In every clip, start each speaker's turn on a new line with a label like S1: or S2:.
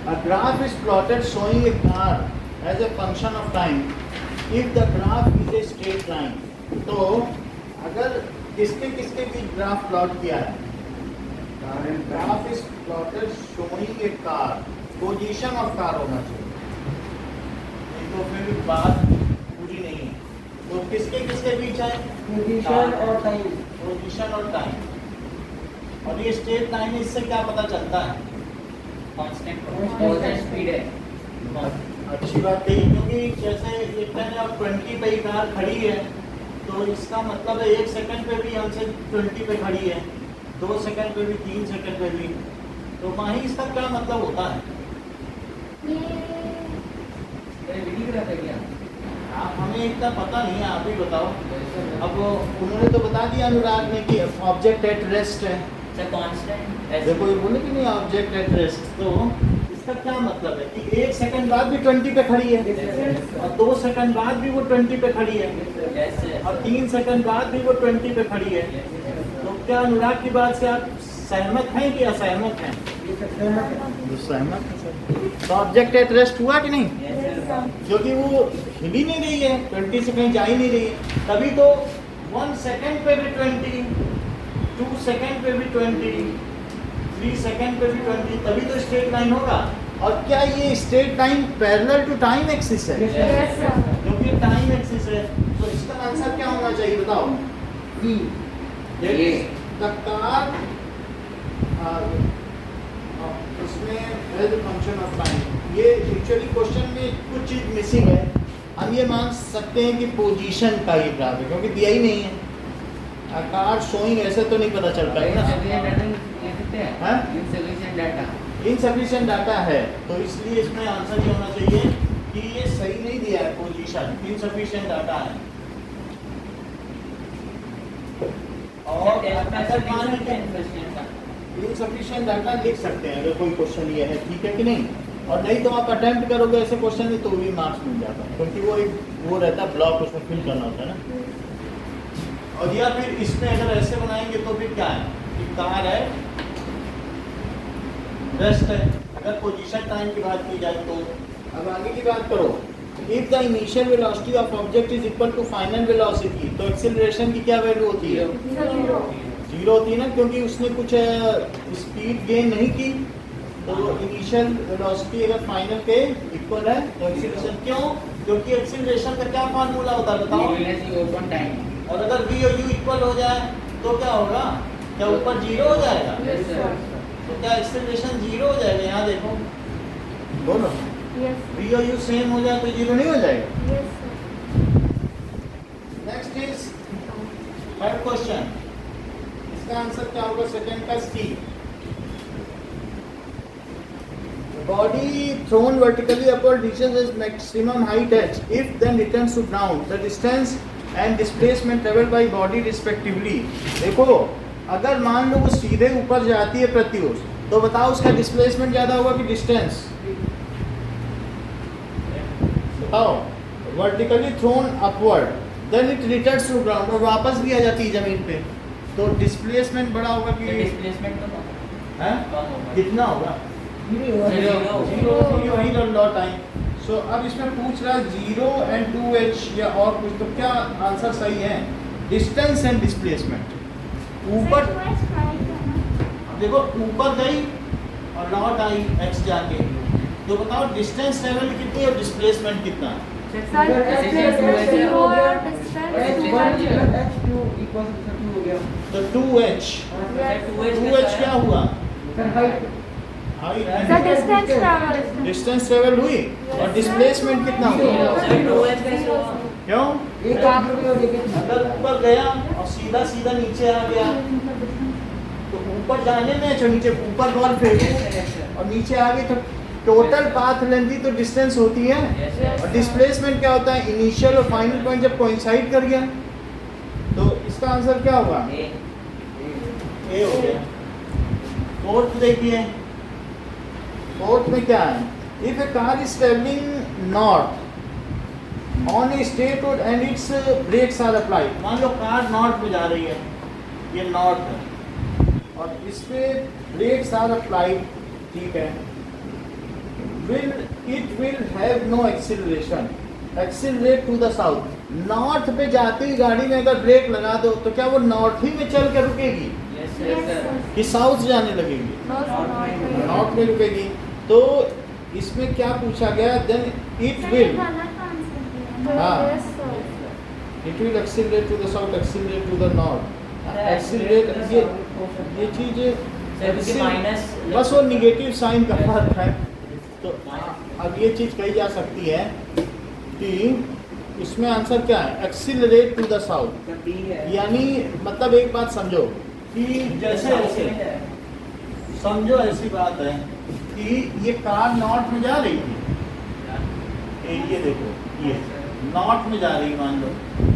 S1: A graph is plotted showing a car as a function of time if the graph is a straight line. तो अगर किसके किसके बीच graph plot किया है, graph is plotted showing A car, position of car होना चाहिए, नहीं तो फिर बात पूरी नहीं है। तो किसके किसके बीच है,
S2: पोजीशन और टाइम,
S1: पोजीशन और टाइम। और ये स्ट्रेट लाइन है, इससे क्या पता चलता है,
S3: कांस्टेंट स्पीड है।
S1: अच्छी बात है, क्योंकि जैसे एक टाइम आप 20 पे ही कार खड़ी है तो इसका मतलब है 1 सेकंड पे भी हमसे 20 पे खड़ी है, 2 सेकंड पे भी, 3 सेकंड पे भी। तो वहीं इसका क्या मतलब होता है, आप हमें इतना पता नहीं है, आप ही बताओ। अब उन्होंने तो बता दिया अनुराग ने कि ऑब्जेक्ट एट रेस्ट है, देखो ये बोले कि नहीं ऑब्जेक्ट एट रेस्ट, तो इसका क्या मतलब है कि 1 सेकंड बाद भी 20 पे खड़ी है और 2 सेकंड बाद भी वो 20 पे खड़ी है और 3 सेकंड बाद भी वो 20 पे खड़ी है। तो क्या अनुराग की बात से आप सहमत हैं कि असहमत हैं? सहमत है सर। तो ऑब्जेक्ट एट रेस्ट हुआ कि नहीं, क्योंकि वो हिल ही नहीं रही है, 20 से कहीं जा ही नहीं रही है, तभी तो 1 सेकंड पे भी 20, 2 सेकंड पे भी 20, 3 सेकंड पे भी 20, तभी तो स्ट्रेट लाइन होगा। और क्या ये straight line parallel to time axis है? क्योंकि टाइम एक्सिस है, तो इसका आंसर क्या होना चाहिए बताओ? ये कार उसमें एज फंक्शन ऑफ टाइम। ये एक्चुअली क्वेश्चन में कुछ चीज मिसिंग है, हम ये मान सकते हैं कि पोजीशन का ये ग्राफ है, क्योंकि दिया ही नहीं है। आकार शोइंग ऐसे तो नहीं पता चलता है ना, इनसफिशिएंट डाटा है, तो इसलिए इसमें आंसर ये होना चाहिए कि ये सही नहीं दिया है, पोजीशन इनसफिशिएंट डाटा है। और इनसफिशिएंट डाटा लिख सकते हैं अगर कोई क्वेश्चन ये है, ठीक है कि नहीं? और नहीं तो आप अटेम्प्ट करोगे ऐसे क्वेश्चन में तो भी मार्क्स मिल जाता है, क्योंकि वो एक वो रहता है ब्लॉक, उसमें फिल करना होता है ना। और या फिर इसमें अगर ऐसे बनाएंगे तो फिर क्या है कि कार है, रेस्ट है, अगर पोजीशन टाइम की बात की जाए तो। अब आगे की बात करो, if the initial velocity of object is equal to final velocity, तो एक्सेलरेशन की क्या वैल्यू होती है? 0 होती है ना, क्योंकि उसने कुछ स्पीड गेन नहीं की, तो इनिशियल वेलोसिटी अगर फाइनल के इक्वल है तो एक्सेलरेशन क्यों? क्योंकि एक्सेलरेशन का क्या फार्मूला होता है बताओ? और अगर v और u इक्वल हो जाए तो क्या होगा, क्या ऊपर 0 हो जाएगा? तो क्या एक्सेलरेशन 0 हो जाएगा? यहाँ देखो, बोलो v और u सेम हो जाए तो 0 नहीं हो जाएगा? नेक्स्ट इज थर्ड क्वेश्चन, इसका आंसर क्या होगा सेकंड का सी। Body thrown vertically upward reaches its maximum height h. If then returns to ground, the distance and displacement traveled by body respectively. देखो, अगर मान लो वो सीधे ऊपर जाती है प्रत्युष, तो बताओ उसका डिस्प्लेसमेंट ज्यादा होगा कि डिस्टेंस? बताओ, vertically thrown upward, then it returns to ground, और वापस भी आ जाती है जमीन पे, तो डिस्प्लेसमेंट बड़ा होगा कि
S3: डिस्प्लेसमेंट तो
S1: है? कितना होगा? 0 वही लॉ टाइम। सो अब इसमें पूछ रहा है 0 एंड 2h या और कुछ, तो क्या आंसर सही है? Distance and displacement. ऊपर देखो, ऊपर गई और लौट आई x जाके, तो बताओ डिस्टेंस लेवल कितनी और डिस्प्लेसमेंट कितना है? तो 2h क्या हुआ? डिस्टेंस ट्रेवल हुई, और डिस्प्लेसमेंट कितना हुआ? क्यों? अगर ऊपर गया और सीधा सीधा नीचे आ गया, तो ऊपर जाने में जो नीचे ऊपर बॉल फेंकी और नीचे आ गई, तो टोटल पाथ लेंथ तो डिस्टेंस होती है। और डिस्प्लेसमेंट क्या होता है? इनिशियल और फाइनल पॉइंट जब कोइंसाइड कर गया, तो इसका आंसर क्या होगा? ए हो गया। फोर्थ देखिए, फोर्थ में क्या है? If a car is travelling north on a straight road and its brakes are applied, मान लो कार नॉर्थ में जा रही है, ये नॉर्थ है, और इस पे brakes are applied, ठीक है, it will have no acceleration, accelerate to the south. North पे जाते ही गाड़ी में अगर ब्रेक लगा दो तो क्या वो नॉर्थ ही में चल के रुकेगी कि साउथ जाने लगेगी? नॉर्थ में रुकेगी। तो इसमें क्या पूछा गया? देन इट विल, हाँ, it will accelerate to the south, accelerate to the north, accelerate, ये चीज
S3: माइनस,
S1: बस वो निगेटिव साइन का फर्क है। तो अब ये चीज कही जा सकती है कि इसमें आंसर क्या है? Accelerate to the south. यानी मतलब एक बात समझो कि जैसे ऐसे समझो, ऐसी बात है कि ये कार नॉर्थ में जा रही थी, ये देखो, ये नॉर्थ में जा रही मान लो,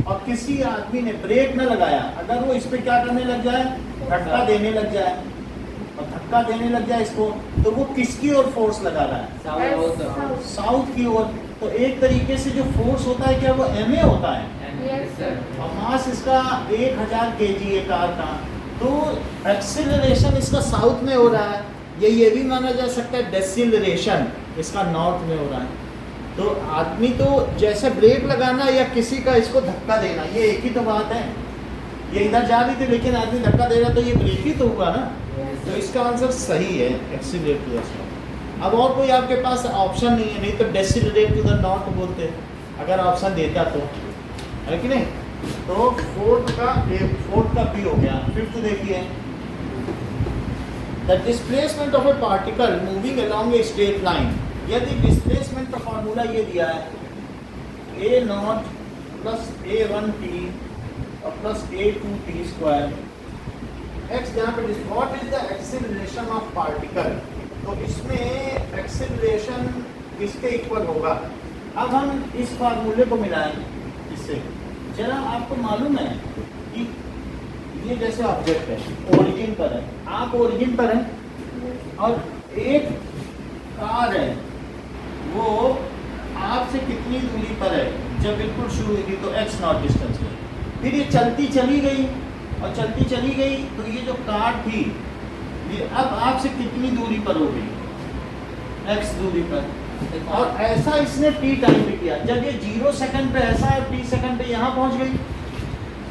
S1: और किसी आदमी ने ब्रेक न लगाया, अगर वो इस पे क्या करने लग जाए? धक्का देने लग जाए, और धक्का देने लग जाए इसको, तो वो किसकी ओर फोर्स लगा रहा है? साउथ की ओर। तो एक तरीके से जो फोर्स होता है क्या वो ma होता है, और मास इसका 1000 kg है कार का, तो एक्सीलरेशन इसका साउथ में हो रहा है। ये भी माना जा सकता है डेसिलरेशन इसका नॉर्थ में हो रहा है। तो आदमी तो जैसे ब्रेक लगाना या किसी का इसको धक्का देना, ये एक ही तो बात है। ये इधर जा रही थी लेकिन आदमी धक्का दे रहा, तो ये ब्रेक ही तो हुआ ना। तो इसका आंसर सही है, एक्सीलरेट टू द साउथ। अब और कोई आपके पास ऑप्शन नहीं है, नहीं तो डेसिलरेट टू द नॉर्थ बोलते अगर ऑप्शन देता तो, है कि नहीं? तो फोर्थ का बी हो गया। फिफ्थ देखिए, the displacement of A particle moving along a straight line. यदि डिस्प्लेसमेंट का फॉर्मूला ये दिया है, ए नॉट प्लस a1t और प्लस a2t स्क्वायर, एक्स यहाँ पे what is the acceleration of particle. तो इसमें एक्सीलरेशन किसके इक्वल होगा? अब हम इस फार्मूले को मिलाएं इससे। जरा आपको मालूम है कि ये जैसे ऑब्जेक्ट है, ओरिजिन पर है, आप ओरिजिन पर हैं, और एक कार है वो आपसे कितनी दूरी पर है? जब बिल्कुल शुरू हुई थी तो x नॉट डिस्टेंस है, फिर ये चलती चली गई और चलती चली गई, तो ये जो कार थी ये अब आपसे कितनी दूरी पर हो गई? x दूरी पर। और ऐसा इसने t टाइम पे किया। जब ये 0 सेकंड पे ऐसा है, t सेकंड पे यहाँ पहुँच गई,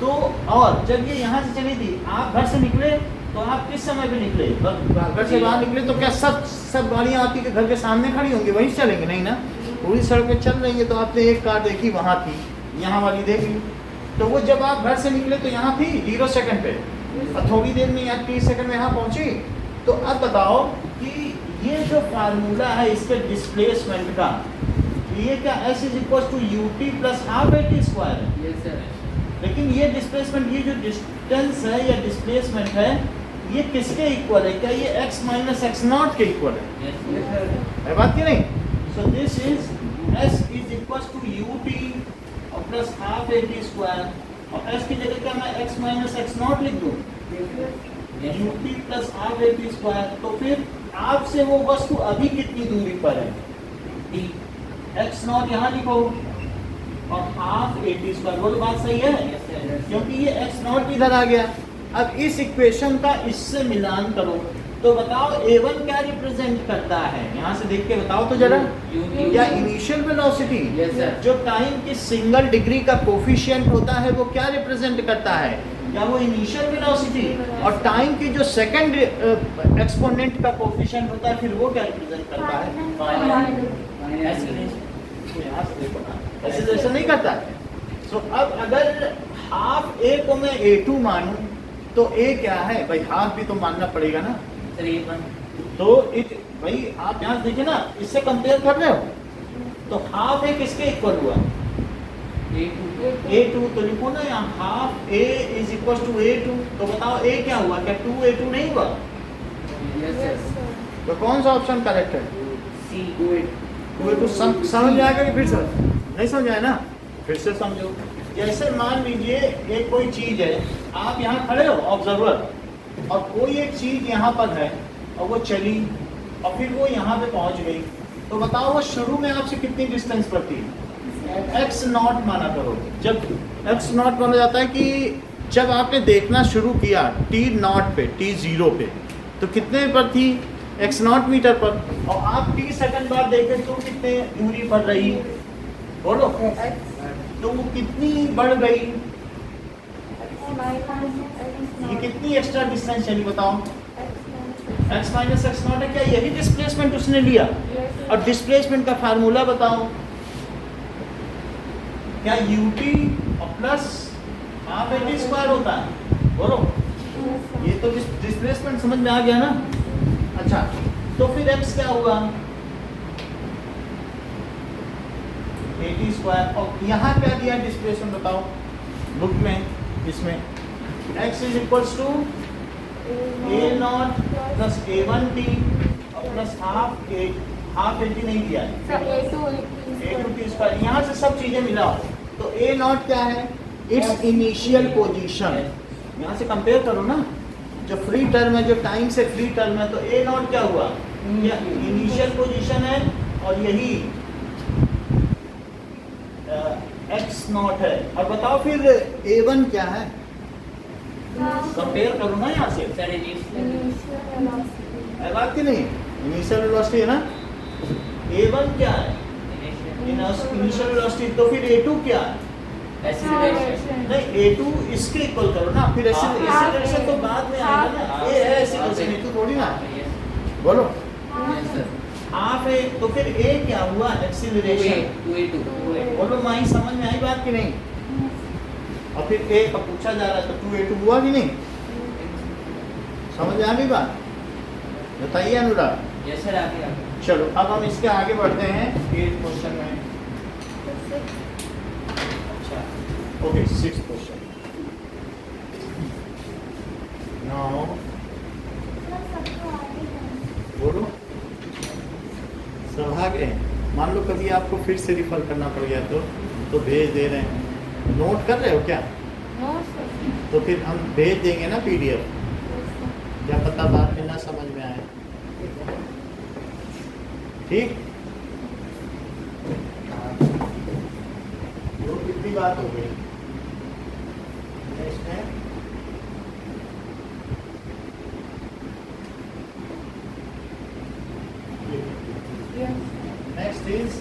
S1: तो और जब ये यहाँ से चली थी, आप घर से निकले तो आप किस समय पे निकले? घर से बाहर निकले तो क्या सब गाड़ियाँ आपके घर के सामने खड़ी होंगी, वहीं चलेंगे? नहीं ना, पूरी सड़क पे चल रही है। तो आपने एक कार देखी, वहाँ थी, यहाँ वाली देखी, तो वो जब आप घर से निकले तो यहाँ थी 0 सेकंड पे, और थोड़ी देर में या 30 सेकंड में यहाँ पहुँची। तो अब बताओ कि ये जो फार्मूला है इसके डिस्प्लेसमेंट का, ये क्या s is equal to ut plus half at square है?
S3: Yes sir.
S1: लेकिन ये डिस्प्लेसमेंट, ये जो डिस्टेंस है या डिस्प्लेसमेंट है, ये किसके इक्वल है? क्या ये x माइनस एक्स नॉट के इक्वल है? है बात की नहीं? So this is s is equal to ut और प्लस हाफ at स्क्वायर, और s की जगह क्या मैं x माइनस एक्स नॉट लिख दूँ? ut plus half at square. तो फिर आपसे वो वस्तु अभी कितनी दूरी पर है? x नॉट यहाँ लिखो और हाफ at स्क्वायर। बोलो बात सही है? क्योंकि ये x नॉट इधर आ गया। अब इस इक्वेशन का इससे मिलान करो, तो बताओ a1 क्या रिप्रेजेंट करता है? यहाँ से देख के बताओ तो जरा। या इनिशियल वेलोसिटी, जो टाइम की सिंगल डिग्री का कोफिशिएंट होता है वो क्या रिप्रेजेंट करता है? या वो इनिशियल वेलोसिटी, और टाइम की जो सेकंड एक्सपोनेंट का कोफिशिएंट होता है फिर वो क्या रिप्रेजेंट करता है? एक्सीलरेशन नहीं करता है। सो अब अगर हाफ a को मैं a2 मानूं तो a क्या है भाई? हाफ भी तो मानना पड़ेगा ना। तो भाई आप यहाँ देखिए ना, इससे कंपेयर कर रहे हो, तो हाफ a किसके इक्वल हुआ? a2। तो लिखो ना यहाँ, half a is equal to a2। तो बताओ a क्या हुआ? क्या 2a2 नहीं हुआ? तो कौन सा ऑप्शन करेक्ट है? तो समझ में आएगा कि फिर से नहीं समझ आए ना? फिर से समझो। जैसे मान लीजिए एक कोई चीज है, आप यहाँ खड़े हो ऑब्जर्वर, और कोई एक चीज यहाँ पर है और वो चली और फिर वो यहाँ पे पहुँच गई, तो बताओ वो शुरू में आपसे कितनी डिस्टेंस पर थी? x नॉट माना करो। जब x नॉट माना जाता है कि जब आपने देखना शुरू किया t0 पे t0 पे तो कितने पर थी x0 मीटर पर, और आप t सेकंड बाद देखें तो कितने दूरी पर रही, बोलो तो वो कितनी बढ़ गई, ये कितनी एक्स्ट्रा डिस्टेंस चली बताओ, x माइनस x0 है। क्या यही डिस्प्लेसमेंट उसने लिया? और डिस्प्लेसमेंट का फार्मूला बताओ, क्या ut plus half at square होता है, बोलो। ये तो डिस्प्लेसमेंट समझ में आ गया ना। अच्छा तो फिर x क्या हुआ, at स्क्वायर, और यहाँ क्या दिया डिस्प्लेसमेंट बताओ बुक में, इसमें x is equals to a0 plus a1t plus half at नहीं दिया है, a2t स्क्वायर। यहाँ से सब चीजें मिलाओ तो a0 क्या है, इट्स इनिशियल पोजीशन। यहाँ से कंपेयर करो ना, जो फ्री टर्म है, जो टाइम से फ्री टर्म है, तो a0 क्या हुआ, इनिशियल पोजीशन है, और यही x0 है। और बताओ फिर a1 क्या है, कंपेयर करो ना यहाँ से, बात की नहीं, इनिशियल वेलोसिटी है ना, a1 क्या है, इनिशियल वेलोसिटी, तो फिर a2 क्या है, नहीं a2 इसके इक्वल करो ना, फिर एक्सीलरेशन तो बाद में आएगा ना, ये है एक्सीलरेशन, ये तो थोड़ी ना, बोलो हाफ है, तो फिर a क्या हुआ, एक्सीलरेशन, बोलो माही समझ में आई बात की नहीं। और फिर a का पूछा जा रहा है तो 2a2 हुआ कि नहीं, समझ में आ गई बात, बताइए अनुराग।
S3: यस सर, आगे
S1: चलो अब हम इसके आगे बढ़ते हैं 8 क्वेश्चन में। अच्छा ओके 6 क्वेश्चन नाउ, बोलो सब आ गए। मान लो कभी आपको फिर से रिफर करना पड़ गया तो भेज दे रहे हैं, नोट कर रहे हो क्या, तो फिर हम भेज देंगे ना PDF, क्या पता बाद में ना समझ में आए, ठीक। तो कितनी बात हो गई, नेक्स्ट है नेक्स्ट इज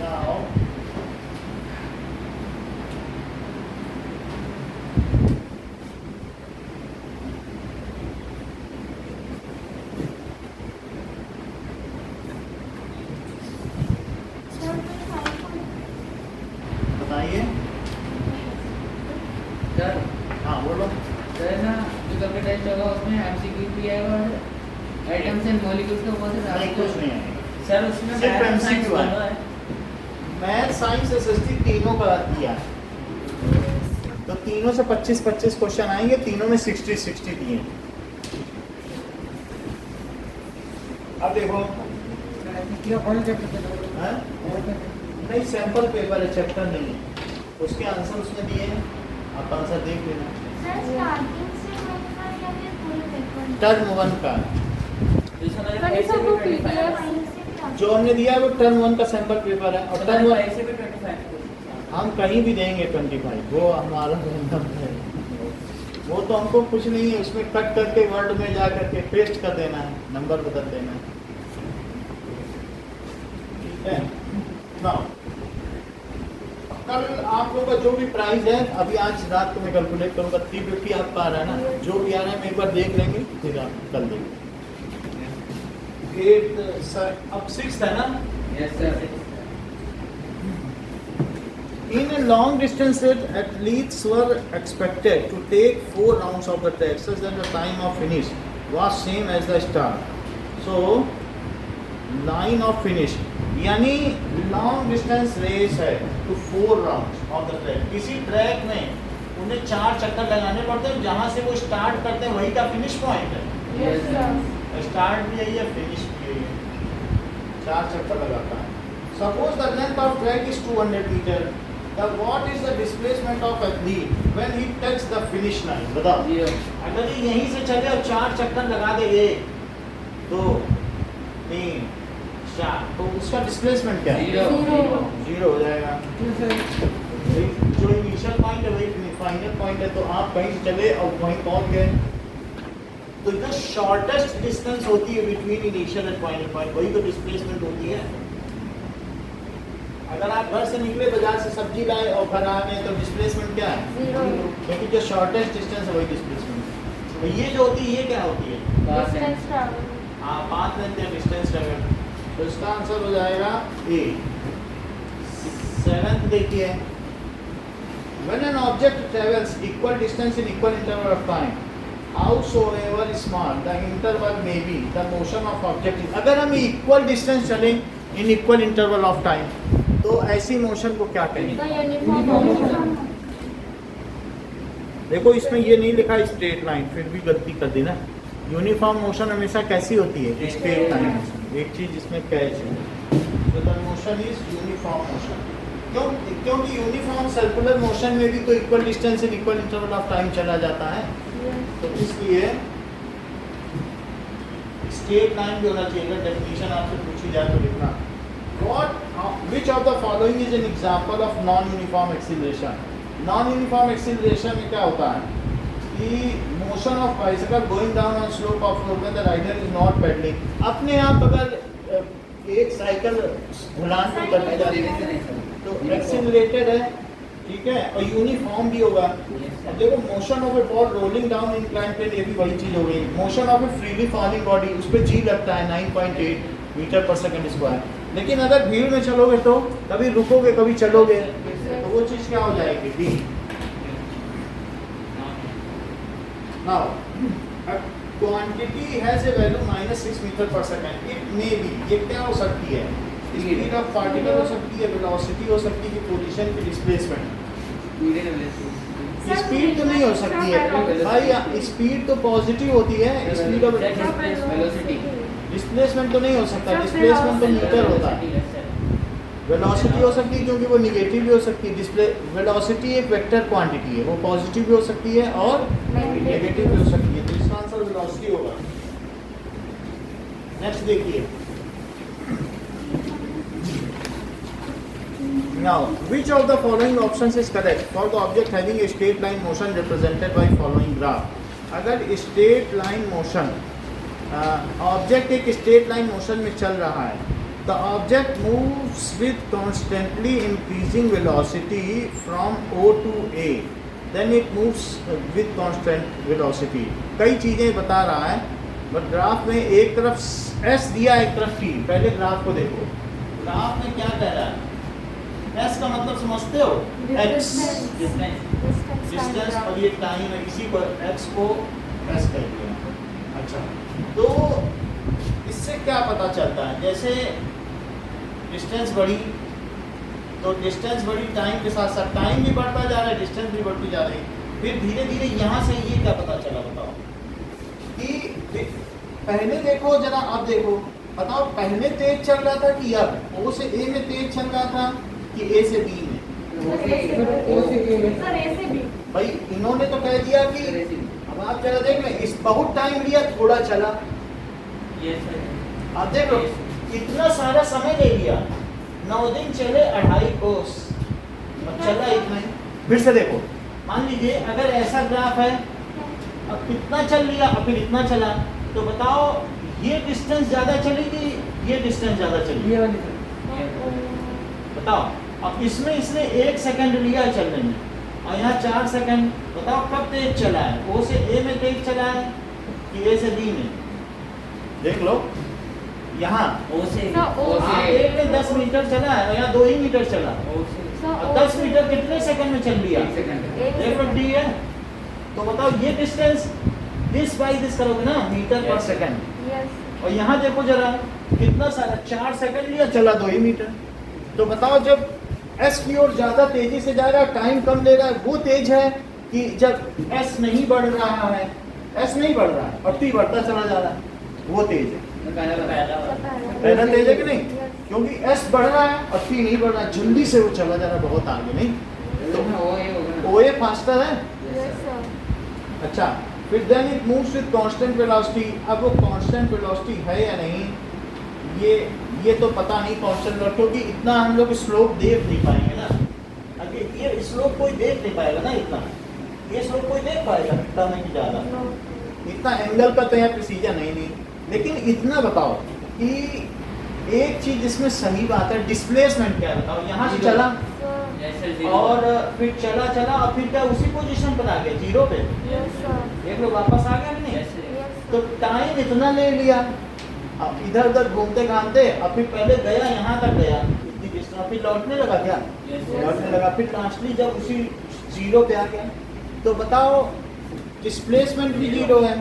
S1: नाउ बताइए।
S3: सर,
S1: हाँ बोलो।
S3: सर ना जो कल का टेस्ट होगा उसमें MCQ भी आएगा और आइटम्स एंड मॉलिक्यूल्स का बहुत सारा
S1: नहीं कुछ नहीं है
S3: सर, उसमें
S1: सिर्फ
S3: मैथ
S1: MCQ
S3: साइंस
S1: है।
S3: दोनों है।
S1: मैथ साइंस SST तीनों का दिया, तो तीनों से 25-25 क्वेश्चन आएंगे, तीनों में 60-60 दिए। अब देखो हाँ? नहीं सैंपल पेपर है, चैप्टर नहीं है, उसके आंसर उसने दिए हैं, आप आंसर देख लेना। टर्म 1 का
S3: तो इसमें मेरा 5 से भी 25
S1: जो हमने दिया है वो टर्म 1 का सैंपल पेपर है, और टर्म 1
S3: 5 से भी 25
S1: हम कहीं भी देंगे 25, वो हमारा रैंडम है, वो तो हमको कुछ नहीं है, उसमें कट करके वर्ड में जा करके पेस्ट कर देना है, नंबर बदल देना है, ठीक है ना। कल आप लोगों का जो भी प्राइस है, अभी आज रात को मैं कैलकुलेट करूंगा, 350 आपका आ रहा है ना, जो भी आ रहा है मैं एक बार देख लेंगे, फिर आप कल देंगे। 8 अब 6 है ना।
S3: Yes sir.
S1: In a long distance race, athletes were expected to take 4 rounds of the track, such that the time of finish was same as the start. So, line of finish, यानी long distance race है to 4 rounds of the track. किसी track में उन्हें 4 चक्कर लगाने पड़ते हैं, जहाँ से वो स्टार्ट करते हैं वही का फिनिश पॉइंट है। स्टार्ट भी यही है, फिनिश भी यही है, 4 चक्कर लगाता है। Suppose the length of track is 200 meter. What is the displacement of athlete when he touches the finish line? बताओ। अगर ये यहीं से चले और 4 चक्कर लगा दे, 1 2 3 4, तो उसका डिस्प्लेसमेंट क्या है? 0 हो जाएगा। जो इनिशियल पॉइंट है वही फाइनल पॉइंट है, तो आप कहीं चले और वहीं पहुंच गए, तो जो शॉर्टेस्ट डिस्टेंस होती है between initial and final point, वही तो डिस्प्लेसमेंट होती है। अगर आप घर से निकले बाजार से सब्जी लाए और घर आ गए तो डिस्प्लेसमेंट क्या है?
S2: जीरो।
S1: क्योंकि जो शॉर्टेस्ट डिस्टेंस है वही डिस्प्लेसमेंट है। तो ये जो होती है ये क्या होती है?
S2: Distance travel.
S1: हाँ, पाथ लेंथ या डिस्टेंस ट्रैवल। तो इसका आंसर हो जाएगा ए। 7th देखिए, when an object travels equal distance in equal interval of time, howsoever small the interval may be, the motion of object is। अगर हम इक्वल डिस्टेंस चलें in equal interval of time, तो ऐसी motion को क्या कहेंगे?
S2: Uniform motion.
S1: देखो इसमें ये नहीं लिखा स्ट्रेट लाइन, फिर भी गलती कर दी ना। यूनिफॉर्म मोशन हमेशा कैसी होती है? Straight line motion. एक चीज इसमें कैच है, तो the motion is uniform motion. क्यों? क्योंकि यूनिफॉर्म सर्कुलर मोशन में भी तो equal distance in equal interval of time चला जाता है, तो इसलिए स्ट्रेट लाइन भी होना चाहिए। अगर डेफिनेशन आपसे पूछी जाए तो लिखना, which of the following is an example of non-uniform acceleration? Non-uniform acceleration में क्या होता है कि motion of bicycle going down on slope of road when the rider is not pedaling। अपने आप अगर एक साइकिल ढलान पे करने जा रही है तो एक्सीलरेटेड है, ठीक है, और यूनिफॉर्म भी होगा। अब देखो motion of a ball rolling down incline plane, ये भी वही चीज हो गई। Motion of a freely falling body, उस पर जी लगता है 9.8 मीटर पर सेकंड स्क्वायर। लेकिन अगर भीड़ में चलोगे तो कभी रुकोगे कभी चलोगे, तो वो चीज क्या हो जाएगी? D. Now quantity has a value -6 metre per second, it may be, ये क्या हो सकती है? स्पीड ऑफ पार्टिकल हो सकती है, वेलोसिटी हो सकती है, पोजीशन की डिस्प्लेसमेंट। स्पीड तो नहीं हो सकती है भाई, स्पीड तो पॉजिटिव होती है, स्पीड ऑफ
S3: वेलोसिटी।
S1: डिस्प्लेसमेंट तो नहीं हो सकता, डिस्प्लेसमेंट तो मीटर होता है। वेलोसिटी हो सकती है क्योंकि वो निगेटिव भी हो सकती है। डिस्प्ले वेलोसिटी एक वेक्टर क्वांटिटी है, वो पॉजिटिव भी हो सकती है और नेगेटिव भी हो सकती है, तो इसका आंसर वेलोसिटी होगा। नेक्स्ट देखिए, now which of the following options is correct for the object having a straight line motion represented by following graph? अगर स्ट्रेट लाइन मोशन, ऑब्जेक्ट एक स्ट्रेट लाइन मोशन में चल रहा है, the object moves with constantly increasing velocity from O to A, then it moves with constant velocity। कई चीज़ें बता रहा है, बट ग्राफ में एक तरफ S दिया एक तरफ T। पहले ग्राफ को देखो, ग्राफ में क्या कह रहा है? S का मतलब समझते हो? X डिस्टेंस, और ये टाइम है, इसी को X को S कह दिया। अच्छा, तो इससे क्या पता चलता है? जैसे डिस्टेंस बढ़ी तो डिस्टेंस बढ़ी, टाइम के साथ साथ टाइम भी बढ़ता जा रहा है, डिस्टेंस भी बढ़ती जा रही है। फिर धीरे धीरे यहाँ से ये क्या पता चला? बताओ कि पहले देखो जरा, अब देखो, बताओ पहले तेज चल रहा था कि अब O से A में तेज चल रहा था कि A से B में? भाई इन्होंने तो कह दिया कि, अब आप जरा देख लें, इस बहुत टाइम लिया, थोड़ा चला। आप देख लो कितना सारा समय ले लिया, 9 दिन चले 2.5 कोस, और चला इतना ही। फिर से देखो, मान लीजिए अगर ऐसा ग्राफ है, अब कितना चल लिया और फिर इतना चला, तो बताओ ये डिस्टेंस ज़्यादा चली कि ये डिस्टेंस ज़्यादा चली? बताओ। अब इसमें इसने 1 सेकंड लिया चलने में, और यहाँ 4 सेकंड। बताओ कब तेज चला है? O से A में तेज चला है कि A से B में? देख लो यहाँ आप एक में 10 मीटर चला है और यहाँ 2 ही मीटर चला, और 10 मीटर कितने सेकंड में चल लिया? देख लो डी है। तो बताओ ये डिस्टेंस दिस बाई दिस करोगे ना, मीटर पर सेकंड, और यहाँ देखो जरा कितना सारा, 4 सेकंड लिया, चला 2 ही मीटर। तो बताओ जब S की ओर ज्यादा तेजी से जा रहा है, टाइम कम ले रहा है, वो तेज है कि जब S नहीं बढ़ रहा है, S नहीं बढ़ रहा है और T बढ़ता चला जा रहा है, वो तेज है? पहला तेज है कि नहीं? क्योंकि S बढ़ रहा है और T नहीं बढ़ रहा है, जल्दी से वो चला जा रहा है बहुत आगे, नहीं? तो OA फास्टर है। अच्छा, फिर then it moves with constant velocity. अब वो कांस्टेंट वेलोसिटी है या नहीं, ये तो पता नहीं कांस्टेंट, क्योंकि इतना हम लोग स्लोप देख नहीं पाएंगे ना। ये स्लोप कोई देख नहीं पाएगा ना इतना, ये स्लोप कोई देख पाएगा इतना नहीं ज़्यादा, इतना एंगल का तो यहाँ प्रिसीजन नहीं, लेकिन इतना बताओ कि एक चीज जिसमें सही बात है, डिस्प्लेसमेंट क्या है बताओ, यहाँ से चला और फिर चला और फिर क्या उसी पोजीशन पर आ गया जीरो पे, एक लोग वापस आ गया कि नहीं, तो टाइम इतना ले लिया, अब इधर उधर घूमते घामते, अब फिर पहले गया यहाँ तक गया इतनी डिस्टेंस, फिर लौटने लगा क्या, लौटने लगा, फिर लास्टली जब उसी जीरो पे आ गया, तो बताओ डिस्प्लेसमेंट भी जीरो है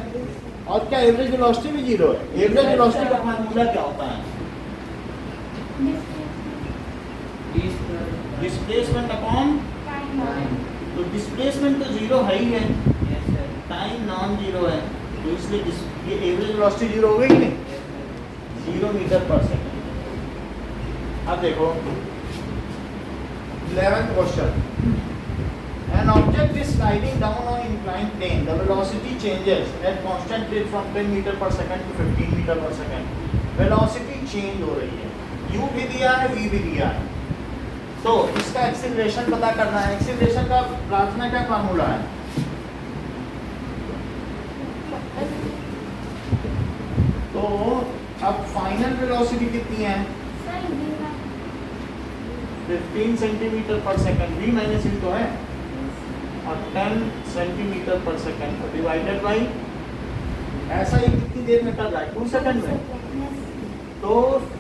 S1: और क्या एवरेज वेलोसिटी भी जीरो है। एवरेज वेलोसिटी का फार्मूला क्या होता है, डिस्प्लेसमेंट अपॉन, तो डिस्प्लेसमेंट तो जीरो है ही है, टाइम नॉन जीरो है, तो इसलिए ये एवरेज वेलोसिटी जीरो हो गई कि नहीं, 0 मीटर पर सेकंड। अब देखो 11th question, an object is sliding down on inclined plane, the velocity changes at constant rate from 10 meter per second to 15 meter per second, velocity change हो रही है, u भी दिया है v भी दिया है, तो इसका एक्सीलरेशन पता करना है, एक्सीलरेशन का प्रार्थना क्या फार्मूला है, तो अब फाइनल वेलोसिटी कितनी है, 15 सेंटीमीटर पर सेकंड, v माइनस u तो है, और 10 सेंटीमीटर पर सेकंड डिवाइडेड बाई, ऐसा ही कितनी देर में कर रहा है, 2 सेकंड में, तो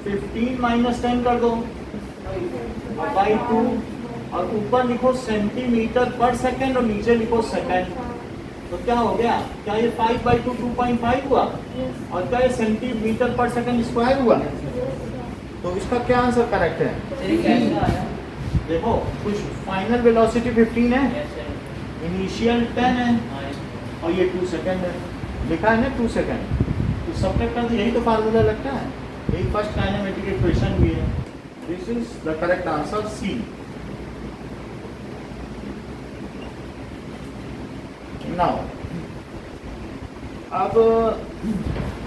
S1: 15 माइनस 10 कर दो और बाई 2, और ऊपर लिखो सेंटीमीटर पर सेकंड और नीचे लिखो सेकंड, तो क्या हो गया, क्या ये 5/2 2.5 हुआ, और क्या ये सेंटीमीटर पर सेकंड स्क्वायर हुआ, तो इसका क्या आंसर करेक्ट है, देखो कुछ फाइनल वेलोसिटी 15 है, इनिशियल 10 है, और ये 2 सेकंड है, लिखा है ना 2 सेकंड, तो सब्ट्रैक्ट कर दो, यही तो फार्मूला लगता है, यही फर्स्ट काइनेमेटिक इक्वेशन भी है, this is the correct answer C. Now अब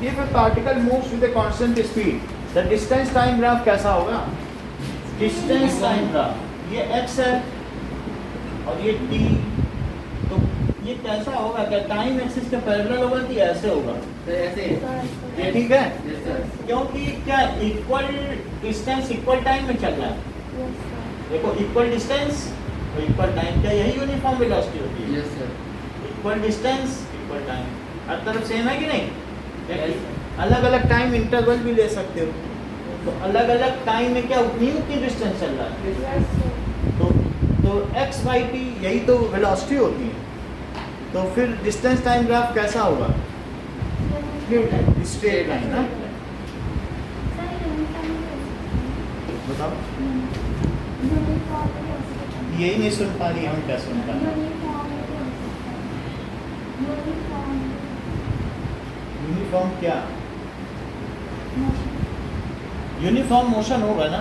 S1: if a particle moves with a constant speed, the distance time graph कैसा होगा, डिस्टेंस टाइम ग्राफ, ये x है और ये t, तो ये कैसा होगा, क्या टाइम एक्सिस के पैरेलल होगा कि ऐसे होगा,
S3: तो ऐसे
S1: ये ठीक है,
S3: Yes, sir.
S1: क्योंकि क्या इक्वल डिस्टेंस इक्वल टाइम में चल रहा है, देखो इक्वल डिस्टेंस और इक्वल टाइम, क्या यही यूनिफॉर्म वेलोसिटी होती है,
S3: Yes, sir.
S1: Equal distance equal time, हर तरफ सेम है कि नहीं,
S3: Yes.
S1: अलग अलग टाइम इंटरवल भी ले सकते हो, तो अलग अलग टाइम में क्या उतनी डिस्टेंस चल रहा है, तो x बाई टी यही तो वेलोसिटी होती है, तो फिर डिस्टेंस टाइम ग्राफ कैसा होगा, स्ट्रेट लाइन ना, बताओ, यही नहीं सुन पा रही, हम क्या सुन पा रहे, यूनिफॉर्म क्या, यूनिफॉर्म मोशन होगा ना,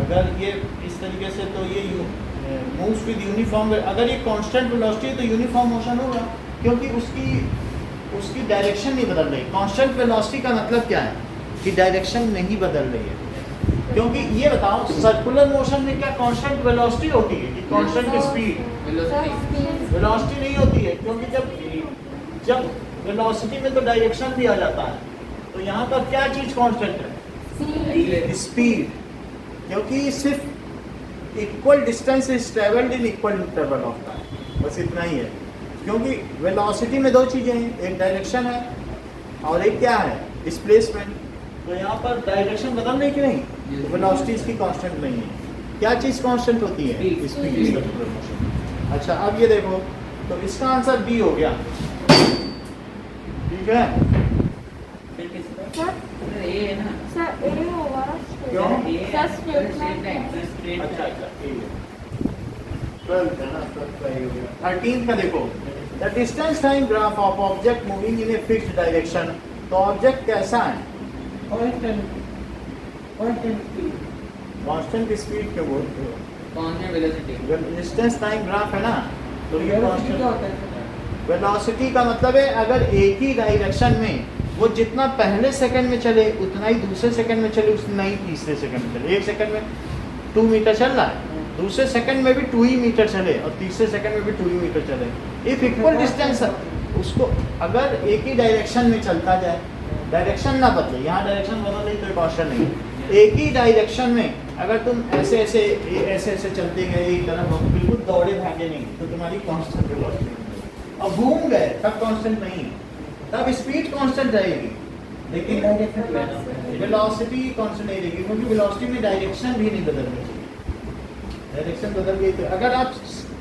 S1: अगर ये इस तरीके से, तो ये मूव्स विद यूनिफॉर्म, अगर ये कांस्टेंट वेलोसिटी है तो यूनिफॉर्म मोशन होगा, क्योंकि उसकी डायरेक्शन नहीं बदल रही, कांस्टेंट वेलोसिटी का मतलब क्या है कि डायरेक्शन नहीं बदल रही है, क्योंकि ये बताओ सर्कुलर मोशन में क्या कांस्टेंट वेलोसिटी होती है कि कांस्टेंट स्पीड,
S3: Velocity.
S1: वेलोसिटी नहीं होती है, क्योंकि जब वेलोसिटी में तो डायरेक्शन भी आ जाता है, तो यहाँ पर क्या चीज़ कांस्टेंट है, स्पीड, क्योंकि सिर्फ equal distance is travelled in equal interval of time, बस इतना ही है, क्योंकि वेलोसिटी में दो चीज़ें हैं, एक डायरेक्शन है और एक क्या है, डिस्प्लेसमेंट, तो यहाँ पर डायरेक्शन बदल रही कि नहीं, तो वेलोसिटी इसकी कांस्टेंट नहीं है, क्या चीज़ कांस्टेंट होती है, स्पीड, सर्कुलर मोशन। अच्छा अब ये देखो, तो इसका आंसर बी हो गया, ठीक है,
S3: फिर किसका? सर ये है ना,
S1: क्यों?
S3: ये straight line, straight
S1: अच्छा
S3: line.
S1: अच्छा ठीक है, 12 है ना, 12 का ये हो गया। 13 का देखो, the distance time graph of object moving in a fixed direction, तो ऑब्जेक्ट कैसा है, कांस्टेंट स्पीड क्यों बोलते हो,
S3: Constant velocity.
S1: Distance time graph है ना, तो ये
S3: Velocity क्या होता
S1: कांस्टेंट,
S3: है?
S1: वेलोसिटी का मतलब है अगर एक ही डायरेक्शन में वो जितना पहले सेकंड में चले उतना ही दूसरे सेकंड में चले, उतना ही तीसरे सेकंड में चले, एक सेकंड में 2 मीटर चल रहा है दूसरे सेकंड में भी 2 ही मीटर चले और तीसरे सेकंड में भी 2 ही मीटर चले, इफ इक्वल डिस्टेंस, उसको अगर एक ही डायरेक्शन में चलता जाए, डायरेक्शन ना बदले, यहाँ डायरेक्शन बदल रही तो कांस्टेंट नहीं, एक ही डायरेक्शन में अगर तुम ऐसे ऐसे ऐसे चलते गए एक तरफ, बिल्कुल दौड़े भागे नहीं, तो तुम्हारी कांस्टेंट वेलोसिटी, अब घूम गए तब कांस्टेंट नहीं, तब स्पीड कांस्टेंट रहेगी, लेकिन वेलोसिटी कांस्टेंट नहीं रहेगी, क्योंकि वेलोसिटी में डायरेक्शन भी नहीं बदलनी चाहिए। डायरेक्शन बदल गई तो अगर आप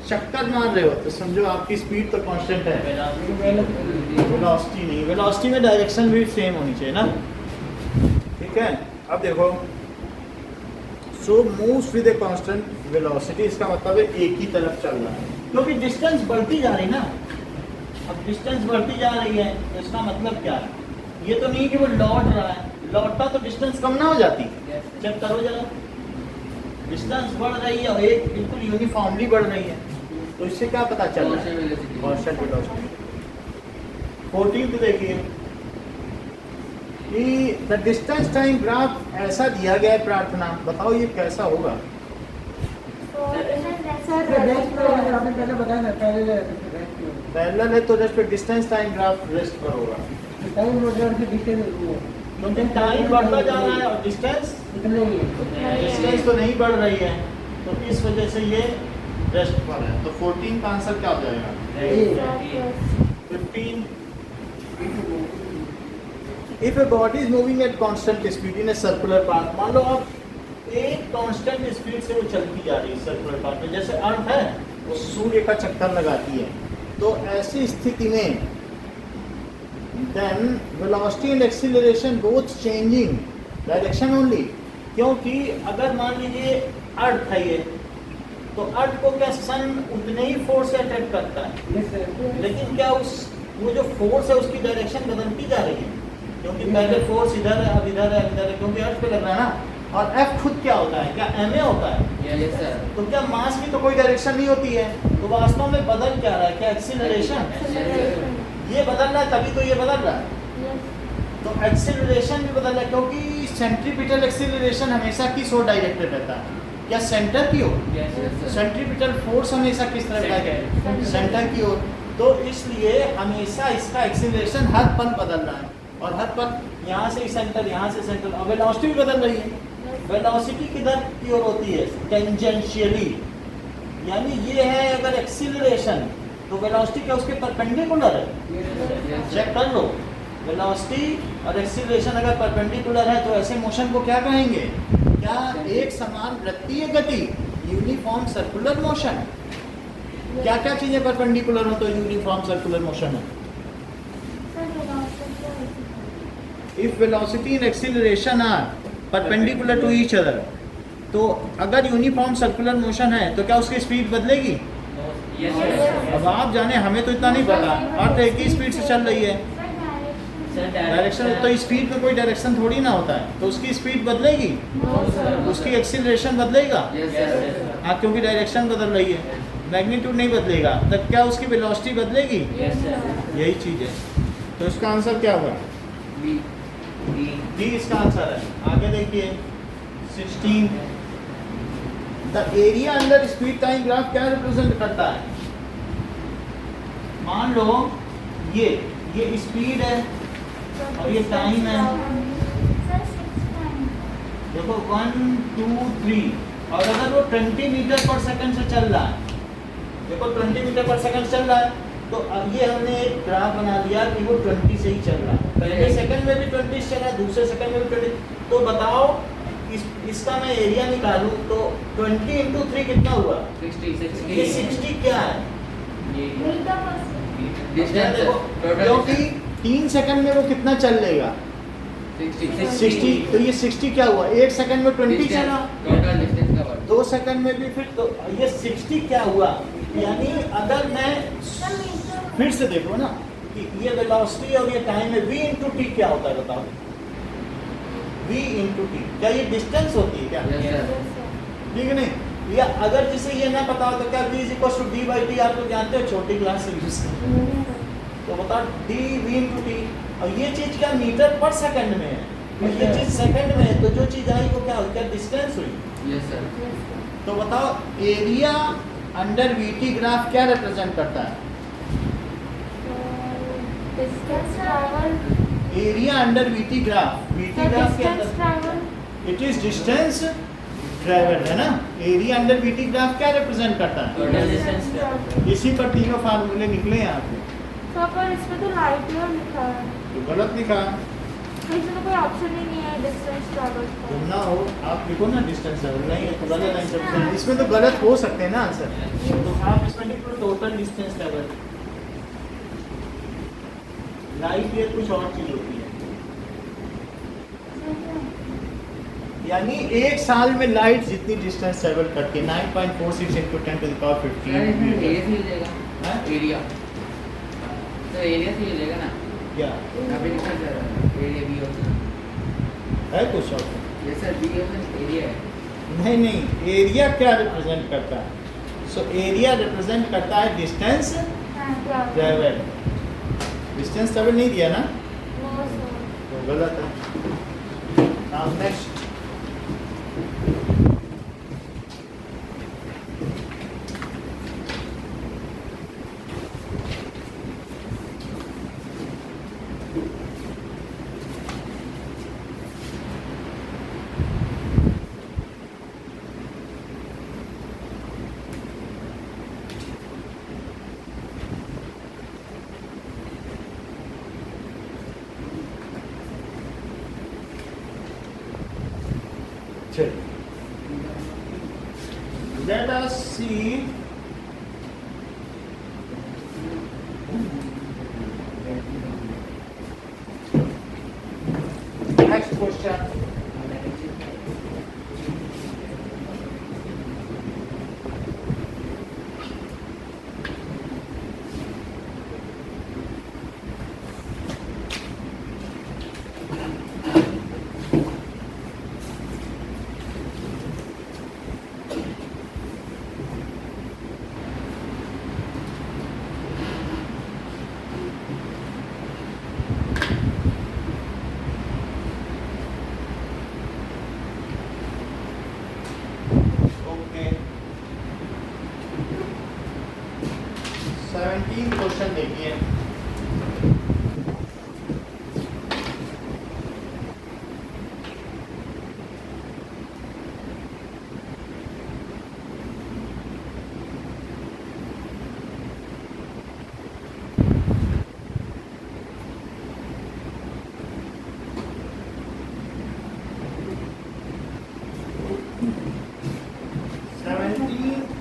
S1: चक्कर मार रहे हो तो समझो आपकी स्पीड तो कांस्टेंट है, वेलोसिटी नहीं, वेलोसिटी में डायरेक्शन भी सेम होनी चाहिए ना, ठीक है। अब देखो, so moves with a constant velocity, इसका मतलब है एक ही तरफ चल रहा है, क्योंकि डिस्टेंस बढ़ती जा रही ना, अब डिस्टेंस बढ़ती जा रही है तो इसका मतलब क्या है, ये तो नहीं कि वो लौट रहा है, लौटता तो डिस्टेंस कम ना हो जाती, चेक करो जरा, डिस्टेंस बढ़ रही है और एक बिल्कुल यूनिफॉर्मली बढ़ रही है, तो इससे क्या पता चल रहा है, कांस्टेंट वेलोसिटी। 14 देखिए कि द डिस्टेंस टाइम ग्राफ ऐसा दिया गया है प्रार्थना, बताओ ये कैसा होगा। पैरेलल है तो रेस्ट पे डिस्टेंस टाइम ग्राफ रेस्ट पर होगा, क्योंकि टाइम बढ़ता जा रहा है और डिस्टेंस तो नहीं बढ़ रही है, तो इस वजह से ये रेस्ट पर है। तो 14 का आंसर क्या हो जाएगा? 15 if a body is moving at constant speed in a circular path, मान लो आप एक कांस्टेंट स्पीड से वो चलती जा रही है सर्कुलर पाथ में, जैसे अर्थ है वो सूर्य का चक्कर लगाती है, तो ऐसी स्थिति में then velocity and acceleration both changing direction only, क्योंकि अगर मान लीजिए अर्थ है ये, तो अर्थ को क्या सन उतने ही फोर्स से अट्रैक्ट करता है, लेकिन क्या उस वो जो फोर्स है उसकी डायरेक्शन बदलती जा रही है, क्योंकि पहले फोर्स इधर है अब इधर है अब इधर है, क्योंकि अर्थ पे लग रहा है ना, और एफ खुद क्या होता है, क्या एम ए होता है, तो क्या मास की तो कोई डायरेक्शन नहीं होती है, तो वास्तव में बदल क्या रहा है, क्या एक्सीलरेशन, ये बदल रहा है तभी तो ये बदल रहा है, तो एक्सीलरेशन भी बदल रहा है, क्योंकि सेंट्रीपिटल एक्सीलरेशन हमेशा किस ओर डायरेक्टेड रहता है, क्या सेंटर की ओर, सेंट्रीपिटल फोर्स हमेशा किस तरफ डायरेक्टेड है, सेंटर की ओर, तो इसलिए हमेशा इसका एक्सीलरेशन हर पल बदल रहा है, और हर पल यहाँ से सेंटर यहाँ से सेंटर, और वेलोसिटी भी बदल रही है, वेलोसिटी किधर की ओर होती है, टेंजेंशियली, यानी ये है अगर एक्सीलरेशन तो वेलोसिटी क्या उसके परपेंडिकुलर है, चेक कर लो, वेलोसिटी और एक्सीलरेशन अगर परपेंडिकुलर है तो ऐसे मोशन को क्या कहेंगे, क्या एक समान वृत्तीय गति, यूनिफॉर्म सर्कुलर मोशन, क्या क्या चीजें परपेंडिकुलर हो तो यूनिफॉर्म सर्कुलर मोशन है। If velocity and acceleration are perpendicular to each other, तो अगर यूनिफॉर्म सर्कुलर मोशन है तो क्या उसकी स्पीड बदलेगी? अब आप जाने, हमें तो इतना नहीं पता, अर्थ एक ही स्पीड से चल रही है, डायरेक्शन तो स्पीड में कोई डायरेक्शन थोड़ी ना होता है, तो उसकी स्पीड बदलेगी, उसकी एक्सीलरेशन बदलेगा, हाँ क्योंकि डायरेक्शन बदल रही है, मैग्नीट्यूड नहीं बदलेगा, तब क्या उसकी वेलोसिटी बदलेगी? यही चीज है, तो इसका आंसर क्या होगा? डी इसका आंसर है। आगे देखिए 16, the area under speed time graph क्या रिप्रेजेंट करता है? मान लो ये स्पीड है और ये टाइम है, देखो 1 2 3, और अगर वो 20 मीटर पर सेकंड से चल रहा है, देखो 20 मीटर पर सेकंड चल रहा है, तो अब ये हमने एक ग्राफ बना दिया कि वो 20 से ही चल रहा है, पहले सेकंड में भी 20 चल रहा है, दूसरे सेकंड में भी 20, तो बताओ इसका मैं एरिया निकालूं तो 20 × 3 कितना हुआ? 60। ये 60 क्या है? क्योंकि 3 सेकंड में वो कितना चल लेगा? 60, तो ये 60 क्या हुआ? 1 सेकंड में 20 चला, 2 सेकंड में भी, फिर तो ये 60 क्या हुआ? यानी अगर मैं फिर से देखो ना कि ये वेलोसिटी और ये टाइम है, v × t क्या होता है बताओ? v × t, क्या ये डिस्टेंस होती है क्या? ठीक है नहीं? या अगर जिसे ये ना पता हो तो क्या v = d/t आप लोग जानते हो छोटी क्लास से यूज करते, तो बताओ dv × t, और ये चीज क्या मीटर पर सेकंड में है, और ये चीज सेकंड में है, तो जो चीज आई वो क्या हुई? क्या डिस्टेंस हुई?
S3: Yes sir.
S1: तो बताओ एरिया अंडर वीटी ग्राफ क्या रिप्रेजेंट करता है?
S2: Distance travel,
S1: area under VT graph, VT graph के
S2: डिस्टेंस
S1: अंदर
S2: travel,
S1: it is distance travel है ना। एरिया अंडर वीटी ग्राफ क्या रिप्रेजेंट करता है?
S3: Total distance traveled.
S1: इसी पर तीनों फार्मूले निकले यहाँ पे।
S2: तो पर इसमें तो लाइट ईयर लिखा है,
S1: तो गलत लिखा
S2: तो इसमें तो कोई ऑप्शन ही नहीं है डिस्टेंस ट्रैवल का।
S1: ना हो, आप लिखो ना डिस्टेंस ट्रैवल, नहीं है तो गलत आंसर। इसमें तो गलत हो सकते हैं ना आंसर, तो आप इसमें लिख लो total distance travel. Light year कुछ और चीज होती है, यानी एक साल में लाइट जितनी डिस्टेंस ट्रैवल करती है 9.46 into 10 to the power
S3: sir इसमें
S1: 15
S3: एरिया से मिलेगा
S1: हाँ?
S3: एरिया, तो एरिया से मिलेगा ना।
S1: क्या
S3: यहाँ पे लिखा है एरिया बी ऑप्शन।
S1: है कुछ और?
S3: ये सर बी ऑप्शन एरिया है।
S1: नहीं नहीं, एरिया क्या रिप्रेजेंट करता है? सो एरिया रिप्रेजेंट करता है डिस्टेंस ट्रैवल। डिस्टेंस ट्रैवल नहीं दिया ना,
S2: नो सर।
S1: तो गलत है। Now next, let us see next question. Okay. 17 question देखिए।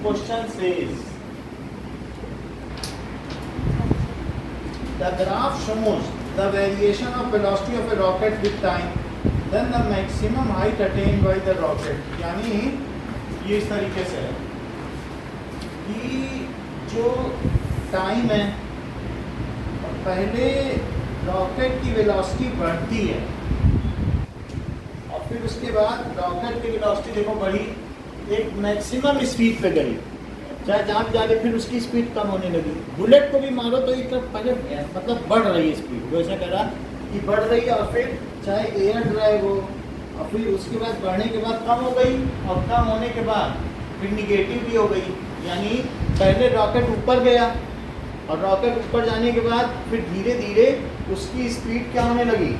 S1: Question says the graph shows the variation of velocity of a rocket with time, then the maximum height attained by the rocket। यानी ये इस तरीके से है कि जो time है, पहले रॉकेट की वेलोसिटी बढ़ती है और फिर उसके बाद रॉकेट की वेलोसिटी देखो बढ़ी, एक मैक्सिमम स्पीड पे गई, चाहे जहाँ भी जाके फिर उसकी स्पीड कम होने लगी। बुलेट को भी मारो तो एक पहले मतलब बढ़ रही है स्पीड, वो ऐसा कह रहा कि बढ़ रही है और फिर चाहे एयर ड्राइव हो और फिर उसके बाद बढ़ने के बाद कम हो गई और कम होने के बाद फिर निगेटिव भी हो गई। यानी पहले रॉकेट ऊपर गया और रॉकेट ऊपर जाने के बाद फिर धीरे धीरे उसकी स्पीड क्या होने लगी,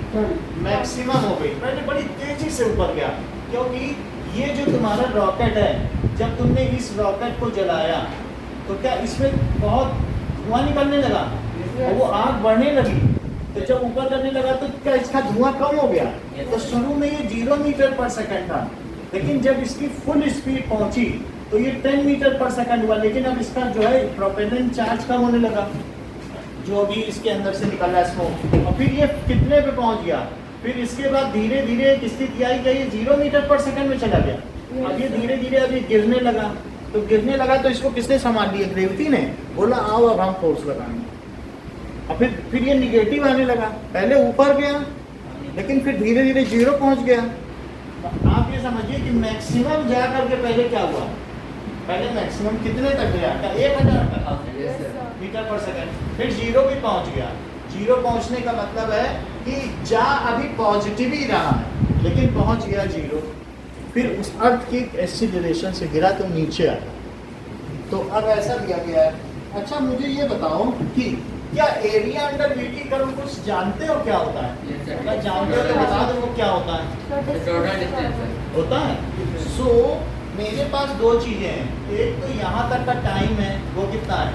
S1: मैक्सिमम हो गई। पहले बड़ी तेजी से ऊपर गया, क्योंकि ये जो तुम्हारा रॉकेट है, जब तुमने इस रॉकेट को जलाया तो क्या इसमें बहुत धुआं निकलने लगा और वो आग बढ़ने लगी, तो जब ऊपर करने लगा तो क्या इसका धुआं कम हो गया? तो शुरू में ये 0 मीटर पर सेकंड था, लेकिन जब इसकी फुल स्पीड पहुंची तो ये 10 मीटर पर सेकंड हुआ। लेकिन अब इसका जो है प्रोपेलेंट चार्ज कम होने लगा, जो भी इसके अंदर से निकल रहा है स्मोक, और फिर ये कितने पे पहुंच गया? फिर इसके बाद धीरे धीरे एक स्थिति आई कि ये 0 मीटर पर सेकंड में चला गया। अब ये धीरे धीरे अभी गिरने लगा, तो गिरने लगा तो इसको किसने संभाल लिया? ग्रेविटी ने। बोला आओ अब हम फोर्स लगाएंगे, और फिर ये निगेटिव आने लगा। पहले ऊपर गया लेकिन फिर धीरे धीरे 0 पहुंच गया। आप ये समझिए कि मैक्सिमम जा करके पहले क्या हुआ, पहले मैक्सिमम कितने तक गया? 1000 मीटर पर सेकंड, फिर 0 भी पहुंच गया। 0 पहुंचने का मतलब है कि जा अभी पॉजिटिव ही रहा है लेकिन पहुंच गया 0। फिर उस अर्थ की एक्सीलरेशन से गिरा तो नीचे आया। तो अब ऐसा दिया गया है। अच्छा मुझे ये बताओ कि क्या एरिया अंडर वीटी कर्व कुछ जानते हो क्या होता है?
S3: Yes, sir.
S1: अगर जानते हो तो बता दो वो क्या होता है।
S3: टोटल डिस्टेंस है।
S1: होता है। सो मेरे पास दो चीजें हैं, एक तो यहाँ तक का टाइम है वो कितना है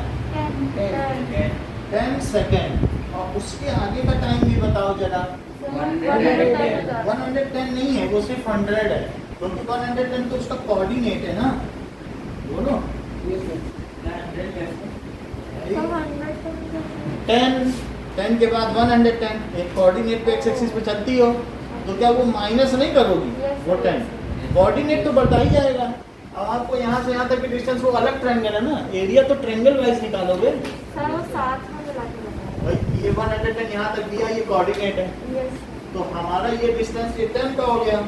S1: 10 सेकेंड, और उसके आगे का टाइम भी बताओ जरा। 110 नहीं है, वो सिर्फ 100 है, क्योंकि 110 तो उसका कोऑर्डिनेट है ना। बोलो 10 के बाद 110 एक कोऑर्डिनेट पे एक्स एक्सिस पे चलती हो तो क्या वो माइनस नहीं करोगी? वो 10 कोऑर्डिनेट तो बढ़ता ही जाएगा। अब आपको यहाँ से यहाँ तक की डिस्टेंस वो अलग ट्रायंगल है ना, एरिया तो ट्रायंगल वाइज निकालोगे भाई। ये 110 यहाँ तक दिया, ये कोऑर्डिनेट है, तो हमारा ये डिस्टेंस ये 10 का हो गया,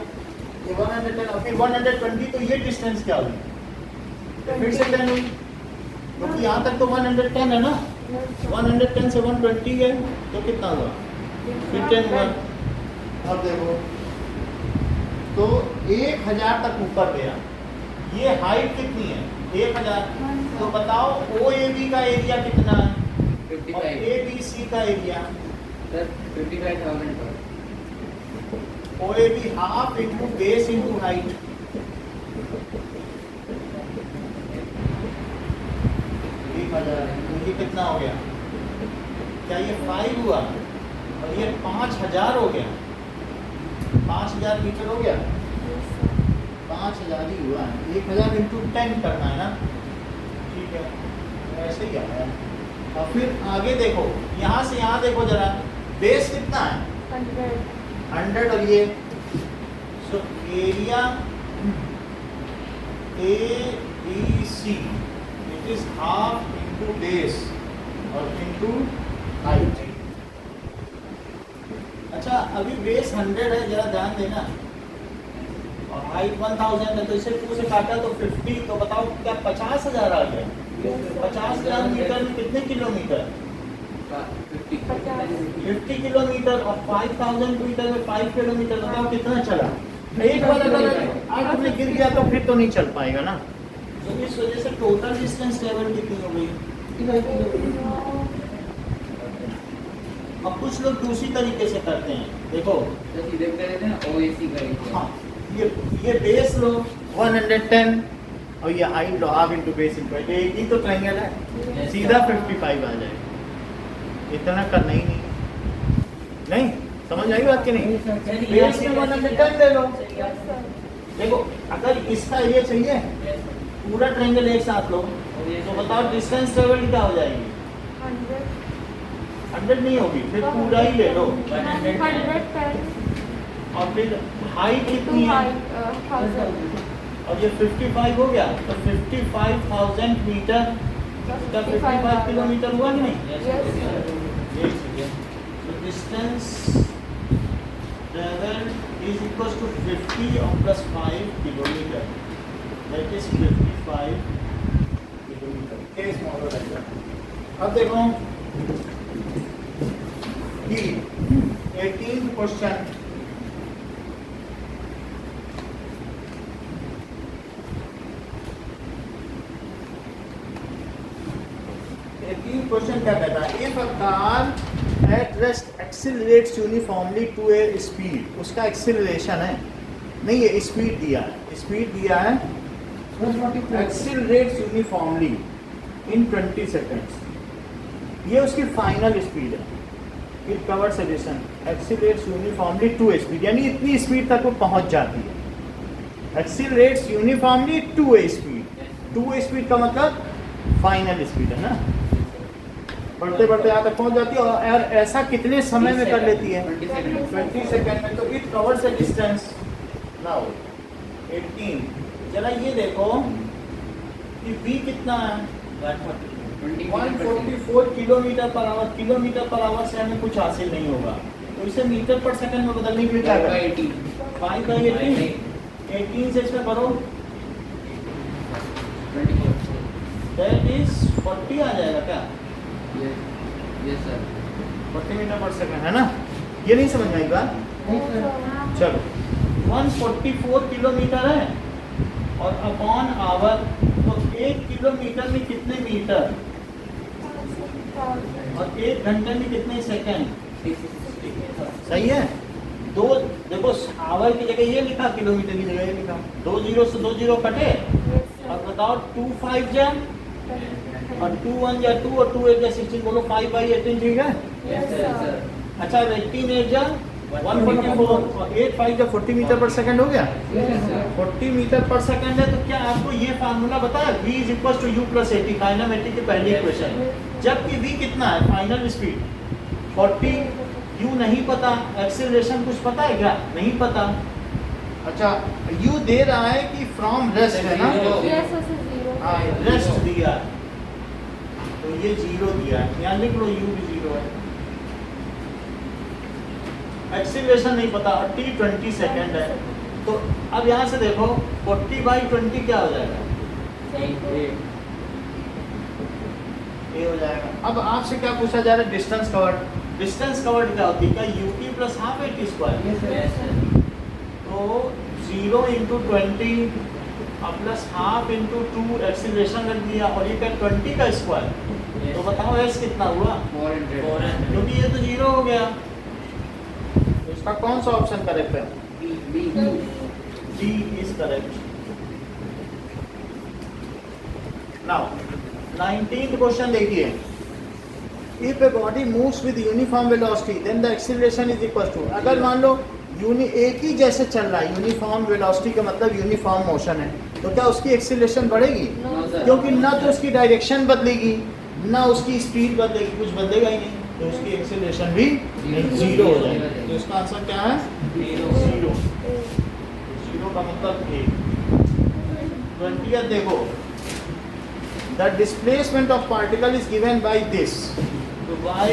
S1: ये 110 और फिर 120, तो ये डिस्टेंस क्या होगी? फिर से 10 हुई, क्योंकि यहाँ तक तो 110 है ना, 110 से 120 है तो कितना हुआ? फिर 10 हुआ। अब देखो तो 1000 तक ऊपर गया, ये हाइट कितनी है? 1000। तो बताओ OAB का एरिया कितना है और
S3: 55
S1: ABC का एरिया?
S3: सर 55,000 पर।
S1: OAB half into base into height, 1000 तो ये कितना हो गया? क्या ये 5 हुआ और ये 5000 हो गया? 5000 मीटर हो गया, 5000 ही हुआ है। 1000 इंटू 10 करना है ना, ठीक है, ऐसे ही आया है। और फिर आगे देखो, यहाँ से यहाँ देखो जरा, बेस कितना है? 100 और ये so area ABC it is half into base और इंटू हाइट। अच्छा अभी बेस 100 है, जरा ध्यान देना, और हाइट 1000 है, तो इसे 2 से काटा तो 50, तो बताओ क्या 50,000 आ गया? 50,000 मीटर में कितने किलोमीटर? 50 किलोमीटर, और 5000 मीटर में 5 किलोमीटर, बताओ कितना चला? एक बार अगर अर्थ में गिर गया तो फिर तो नहीं चल पाएगा ना। तो इस वजह से टोटल डिस्टेंस ट्रेवल कितनी हो गई? अब कुछ लोग दूसरी तरीके से करते हैं, देखो
S3: तो सीधे कर देते हैं ना OAC का एरिया।
S1: हाँ, ये बेस लो 110 और ये हाइट लो half into base into height, एक ही तो ट्रायंगल है, सीधा 55 आ जाएगा। इतना करना ही नहीं समझ आई बात कि नहीं? बेस में 110 ले लो। देखो अगर इसका ये चाहिए पूरा ट्रायंगल एक साथ लो तो बताओ डिस्टेंस ट्रेवल क्या हो जाएगी? 100 नहीं होगी, फिर पूरा ही ले लो। और फिर हाइट कितनी है? और ये 55 हो गया, तो 55,000 मीटर का 55 किलोमीटर हुआ कि नहीं? तो distance travel is equal to 50 और plus 5 kilometre, that is 55 kilometre. Case model है। अब देखो कि 18th क्वेश्चन, क्वेश्चन क्या कहता है? If a car at rest accelerates uniformly to a speed, उसका एक्सीलरेशन है नहीं, ये स्पीड दिया है, स्पीड दिया है, एक्सीलरेट्स यूनिफॉर्मली इन 20 सेकेंड्स, ये उसकी फाइनल स्पीड है। It covers a distance accelerates uniformly to a speed, यानी इतनी स्पीड तक वो पहुंच जाती है। Accelerates uniformly to a speed, to a speed का मतलब फाइनल स्पीड है ना, बढ़ते बढ़ते यहाँ तक पहुँच जाती है। और ऐसा कितने समय में कर लेती है? 20 सेकेंड में। तो it covers a distance now 18। जरा ये देखो कि v कितना है? 144 kilometre per hour. Kilometre per hour से हमें कुछ हासिल नहीं होगा, तो इसे मीटर पर सेकंड में बदलने के लिए क्या करें? 5/18 से इसमें करो, दैट इज 40 आ जाएगा क्या?
S3: Yes sir,
S1: 40 metre per second है ना। ये नहीं समझ में आई बात? चलो 144 किलोमीटर है और अपॉन आवर, तो 1 किलोमीटर में कितने मीटर और 1 घंटे में कितने सेकंड? सही है। दो देखो आवर की जगह ये लिखा, किलोमीटर की जगह ये लिखा, 2 जीरो से 2 जीरो कटे और बताओ 2 5 जा और 2 1 या 2 और 2 8 जा 16, बोलो 5 by 18 ठीक है। अच्छा 18 8 जा 144 और 8 5 जा 40 मीटर पर सेकंड हो गया। 40 मीटर पर सेकंड है, तो क्या आपको ये फार्मूला बताया v is equal to u plus 80 kinematic की पहली इक्वेशन, जबकि v कितना है फाइनल स्पीड 40, u नहीं पता, एक्सीलरेशन कुछ पता है क्या? नहीं पता। अच्छा u दे रहा है कि फ्रॉम रेस्ट है ना, हाँ रेस्ट दिया है, तो ये 0 दिया है, यहाँ लिख लो u भी 0 है। एक्सीलरेशन नहीं पता और t 20 सेकेंड है, तो अब यहाँ से देखो 40 by 20 क्या हो जाएगा? ये हो जाएगा। अब आपसे क्या पूछा जा रहा है? Distance covered. डिस्टेंस कवर्ड क्या होती है? क्या ut प्लस हाफ 80 स्क्वायर? तो 0 इंटू 20 और प्लस हाफ इंटू 2 एक्सीलरेशन रख दिया और ये क्या 20 का स्क्वायर, तो बताओ s कितना हुआ? 400, क्योंकि ये तो 0 हो गया। तो इसका कौन सा ऑप्शन करेक्ट है? D is correct. Now 19th question देखिए, if a body moves with uniform velocity then the acceleration is equal to, अगर मान लो एक ही जैसे चल रहा है, यूनिफॉर्म वेलोसिटी का मतलब यूनिफॉर्म मोशन है, तो क्या उसकी एक्सीलरेशन बढ़ेगी? क्योंकि ना तो उसकी डायरेक्शन बदलेगी ना उसकी स्पीड बदलेगी, कुछ बदलेगा ही नहीं, तो उसकी एक्सीलरेशन भी 0 हो जाएगी। तो इसका आंसर क्या है? 0। 0 का मतलब 1। 20th देखो, the displacement of particle is given by this, तो y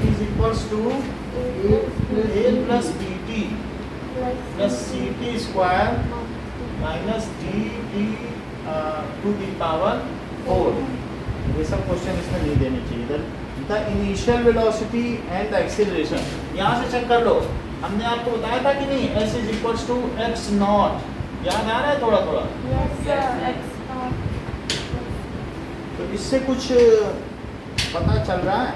S1: is equals to a plus bt plus ct square minus dt to the power 4। ये सब क्वेश्चन इसमें नहीं देने चाहिए। इधर the initial velocity and the acceleration यहाँ से चेक कर लो, हमने आपको बताया था कि नहीं, s is equals to x naught, याद आ रहा है थोड़ा थोड़ा? तो इससे कुछ पता चल रहा है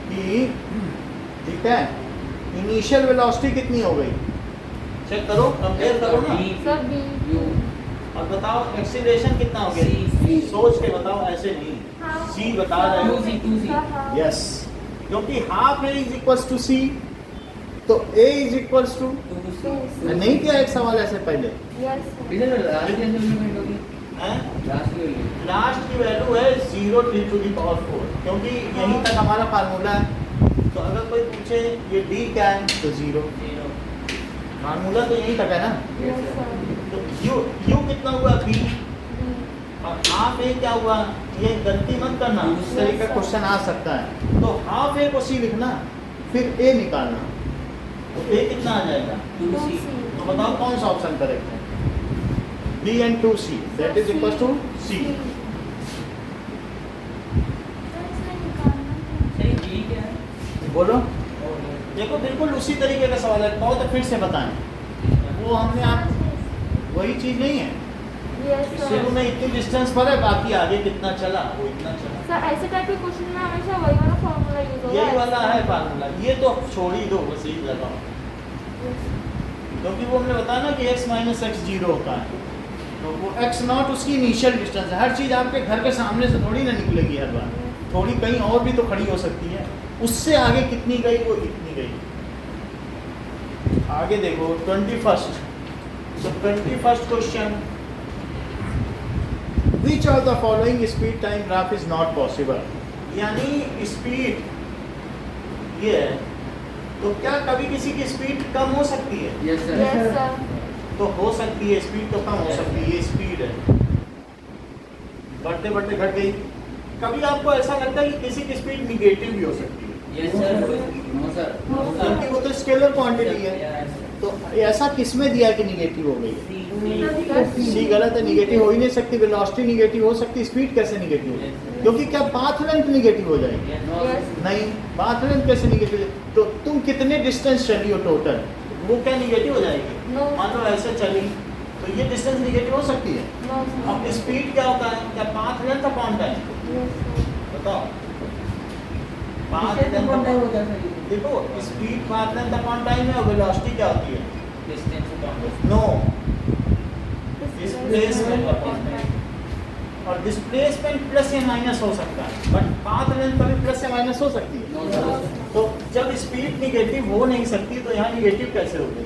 S1: कि ठीक है इनिशियल वेलोसिटी कितनी हो गई, चेक करो, कंपेयर करो ना, और बताओ एक्सीलरेशन कितना हो गया? सोच के बताओ, ऐसे नहीं, c बता रहे हो। यस, क्योंकि half a is equals to c, तो a इज इक्वल्स टू, नहीं किया एक सवाल ऐसे पहले? लास्ट की वैल्यू है 0 टू द पावर 4, क्योंकि यहीं तक हमारा फार्मूला है। तो अगर कोई पूछे ये d क्या है, तो 0, फार्मूला तो यहीं तक है ना। तो u कितना हुआ? b, और हाफ a क्या हुआ? ये गलती मत करना, इस तरह का क्वेश्चन आ सकता है। तो हाफ a को c लिखना, फिर a निकालना, तो a कितना आ जाएगा? 2c। तो बताओ कौन सा ऑप्शन करेक्ट है? b and 2c, that is equals to c। बोलो, देखो बिल्कुल उसी तरीके का सवाल है, कहो तो फिर से बताएं, वो हमने आप वही चीज नहीं है, शुरू में इतनी डिस्टेंस पर है, बाकी आगे कितना चला वो इतना चला।
S2: सर ऐसे टाइप के क्वेश्चन में हमेशा वही वाला फॉर्मूला यूज होगा,
S1: यही वाला है फार्मूला, ये तो छोड़ ही दो, बस यही लगाओ, क्योंकि वो हमने बताया ना कि x माइनस एक्स 0 होता है, तो वो x नॉट उसकी इनिशियल डिस्टेंस है। हर चीज़ आपके घर के सामने से थोड़ी ना निकलेगी हर बार, थोड़ी कहीं और भी तो खड़ी हो सकती है, उससे आगे कितनी गई वो इतनी गई। आगे देखो 21st, तो 21st question, which of the following speed time graph is not possible, यानी स्पीड ये है, तो क्या कभी किसी की स्पीड कम हो सकती है?
S3: Yes sir.
S1: तो हो सकती है, स्पीड तो कम हो सकती है, ये स्पीड है, बढ़ते बढ़ते घट गई। कभी आपको ऐसा लगता है कि किसी की स्पीड निगेटिव भी हो सकती है?
S3: Yes sir. नो सर,
S1: क्योंकि वो तो स्केलर क्वांटिटी है, तो ऐसा किसमें दिया कि निगेटिव हो गई? सी गलत है, निगेटिव हो ही नहीं सकती, वेलोसिटी निगेटिव हो सकती, स्पीड कैसे निगेटिव हो? क्योंकि क्या पाथ लेंथ निगेटिव हो जाएगी? नहीं, पाथ लेंथ कैसे निगेटिव? तो तुम कितने डिस्टेंस चली हो टोटल, वो क्या निगेटिव हो जाएगी?
S2: No.
S1: मान लो ऐसे चली तो ये डिस्टेंस निगेटिव हो सकती है।
S2: No, sir.
S1: अब स्पीड क्या होता है? क्या path length upon time?
S2: Yes, sir.
S1: बताओ। Path
S3: Distance
S1: length
S3: upon time हो जाता है।
S1: देखो speed path length upon time है और वेलोसिटी क्या होती है?
S3: Distance upon time।
S1: No,
S2: Displacement upon time.
S1: और डिस्प्लेसमेंट प्लस या माइनस हो सकता है, बट पाथ लेंथ कभी प्लस या माइनस हो सकती है।
S3: No, sir।
S1: तो जब स्पीड निगेटिव हो नहीं सकती तो यहाँ निगेटिव कैसे हो गई?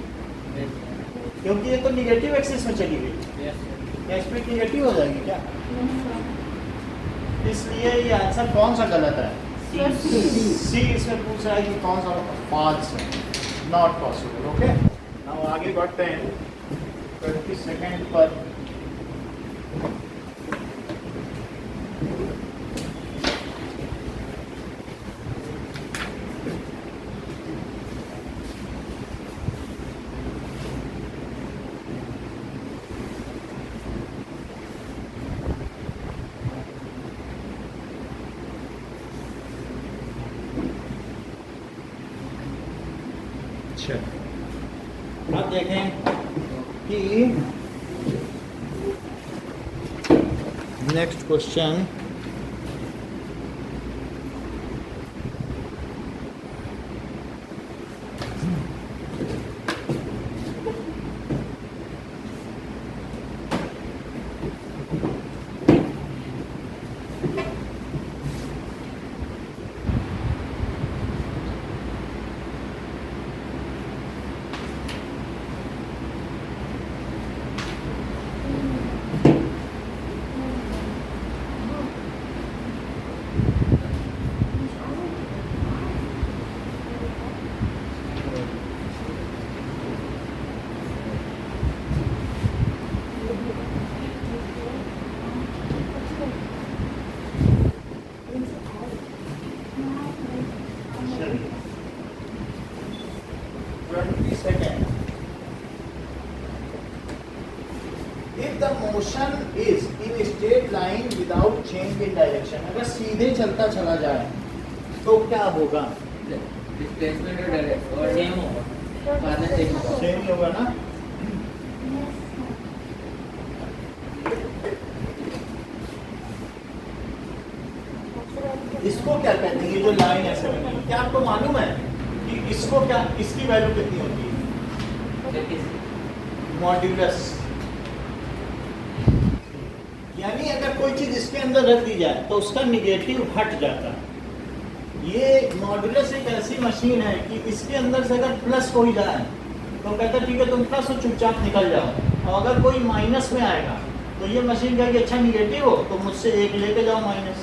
S3: Yes, sir।
S1: क्योंकि ये तो निगेटिव एक्सिस में चली गई।
S3: Yes, sir।
S1: क्या स्पीड निगेटिव हो जाएगी क्या?
S2: No, sir.
S1: इसलिए ये आंसर कौन सा गलत है?
S2: Sir, C.
S1: सी इसमें पूछ रहा है कि कौन सा फॉल्स है, नॉट पॉसिबल। ओके, अब आगे बढ़ते हैं 20 सेकेंड पर। अब देखें कि next question motion is in straight line without change in direction, अगर सीधे चलता चला जाए तो क्या होगा?
S3: Displacement और direct और same होगा। पाथ लेंथ same होगा।
S1: सेम ही होगा ना? इसको क्या कहते हैं? ये जो लाइन ऐसे बनी है, क्या आपको मालूम है कि इसको क्या, इसकी वैल्यू कितनी होती है? मॉड्यूलस। यानी अगर कोई चीज इसके अंदर रख दी जाए तो उसका निगेटिव हट जाता है। ये मॉड्यूलस एक ऐसी मशीन है कि इसके अंदर से अगर प्लस कोई जाए तो कहता है ठीक है तुम प्लस हो, चुपचाप निकल जाओ। और अगर कोई माइनस में आएगा तो ये मशीन कहेगी अच्छा निगेटिव हो तो मुझसे एक लेके जाओ माइनस,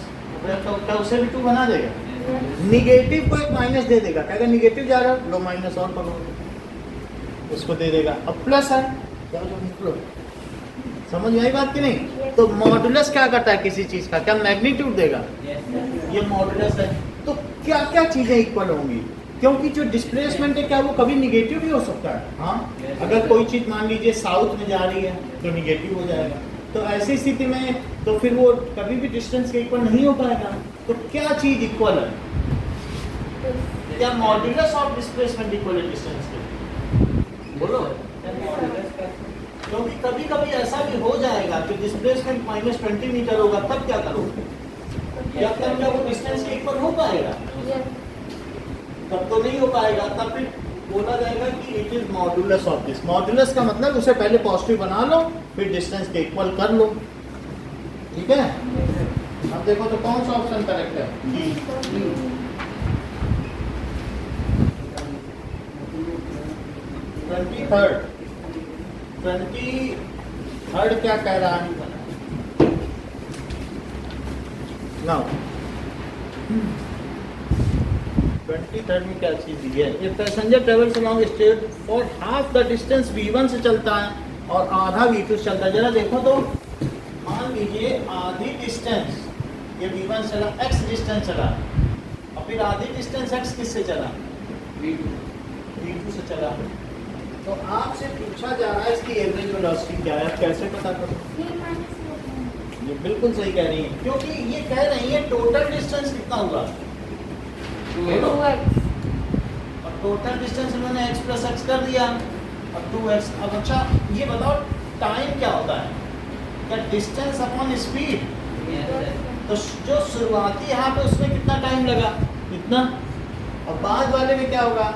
S1: तो क्या उसे भी 2 बना देगा? निगेटिव को एक माइनस दे देगा, कहेगा निगेटिव जा रहा है, लो माइनस और पकड़ो, उसको दे देगा। अब प्लस है, जाओ जाओ निकलो। समझ में आई बात कि नहीं? तो मॉडुलस क्या करता है किसी चीज का? क्या मैग्नीट्यूड देगा? ये मॉडुलस है। तो क्या क्या चीजें इक्वल होंगी? क्योंकि जो डिस्प्लेसमेंट है क्या वो कभी निगेटिव भी हो सकता है? हाँ, अगर कोई चीज मान लीजिए साउथ में जा रही है तो निगेटिव हो जाएगा। तो ऐसी स्थिति में तो फिर वो कभी भी डिस्टेंस के इक्वल नहीं हो पाएगा। तो क्या चीज इक्वल है? क्या मॉड्यूलस ऑफ डिस्प्लेसमेंट इक्वल है डिस्टेंस के? बोलो। क्योंकि कभी कभी ऐसा भी हो जाएगा कि डिस्प्लेसमेंट -20 मीटर होगा, तब क्या करोगे? क्या वो डिस्टेंस के इक्वल हो पाएगा? तब तो नहीं हो पाएगा। तब फिर बोला जाएगा कि it is modulus of this. Modulus का मतलब उसे पहले पॉजिटिव बना लो फिर डिस्टेंस के इक्वल कर लो। ठीक है, अब देखो तो कौन सा ऑप्शन करेक्ट है? ट्वेंटी थर्ड क्या कह रहा है? नाउ 23rd में क्या चीज दी है? ये passenger travels along straight for half the distance V1 से चलता है और आधा V2 से चलता है। जरा देखो तो, मान लीजिए आधी डिस्टेंस ये V1 चला, x डिस्टेंस चला और फिर आधी डिस्टेंस x किससे चला? V2 से चला। तो आपसे पूछा जा रहा है इसकी एवरेज वेलोसिटी क्या है? आप कैसे पता करोगे? ये बिल्कुल सही कह रही है, क्योंकि ये कह रही है टोटल डिस्टेंस कितना हुआ?
S2: 2x।
S1: और टोटल डिस्टेंस इन्होंने x प्लस एक्स कर दिया और 2x। अब अच्छा ये बताओ टाइम क्या होता है? क्या डिस्टेंस अपॉन स्पीड? तो जो शुरुआती यहाँ पे उसमें कितना टाइम लगा इतना, और बाद वाले में क्या होगा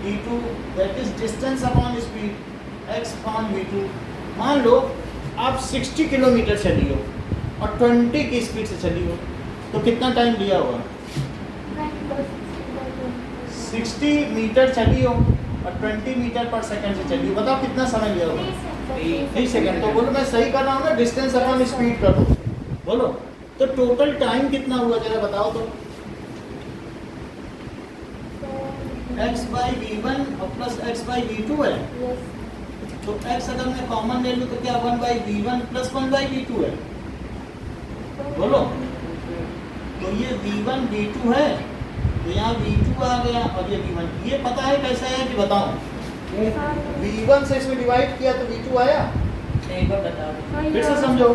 S1: v2 that is distance upon speed x upon v2। मान लो आप 60 किलोमीटर चली हो और 20 की स्पीड से चली हो तो कितना टाइम लिया होगा? 60 मीटर चली हो और 20 मीटर पर सेकंड से चली हो, बताओ कितना समय लिया होगा? 3 सेकंड। तो बोलो मैं सही कर रहा हूँ ना, डिस्टेंस अपॉन स्पीड कर दो, बोलो तो टोटल टाइम कितना हुआ जरा बताओ तो। x बाई v1 और प्लस x बाई v2 है, तो x अगर मैं कॉमन ले लूँ तो क्या 1 by v1 plus 1 by v2 है, बोलो। तो ये v1 v2 है, तो यहाँ v2 आ गया और ये v1। ये पता है कैसा है कि बताओ? v1 से इसमें डिवाइड किया तो v2 आया।
S3: एक बार बताओ
S1: फिर से समझो,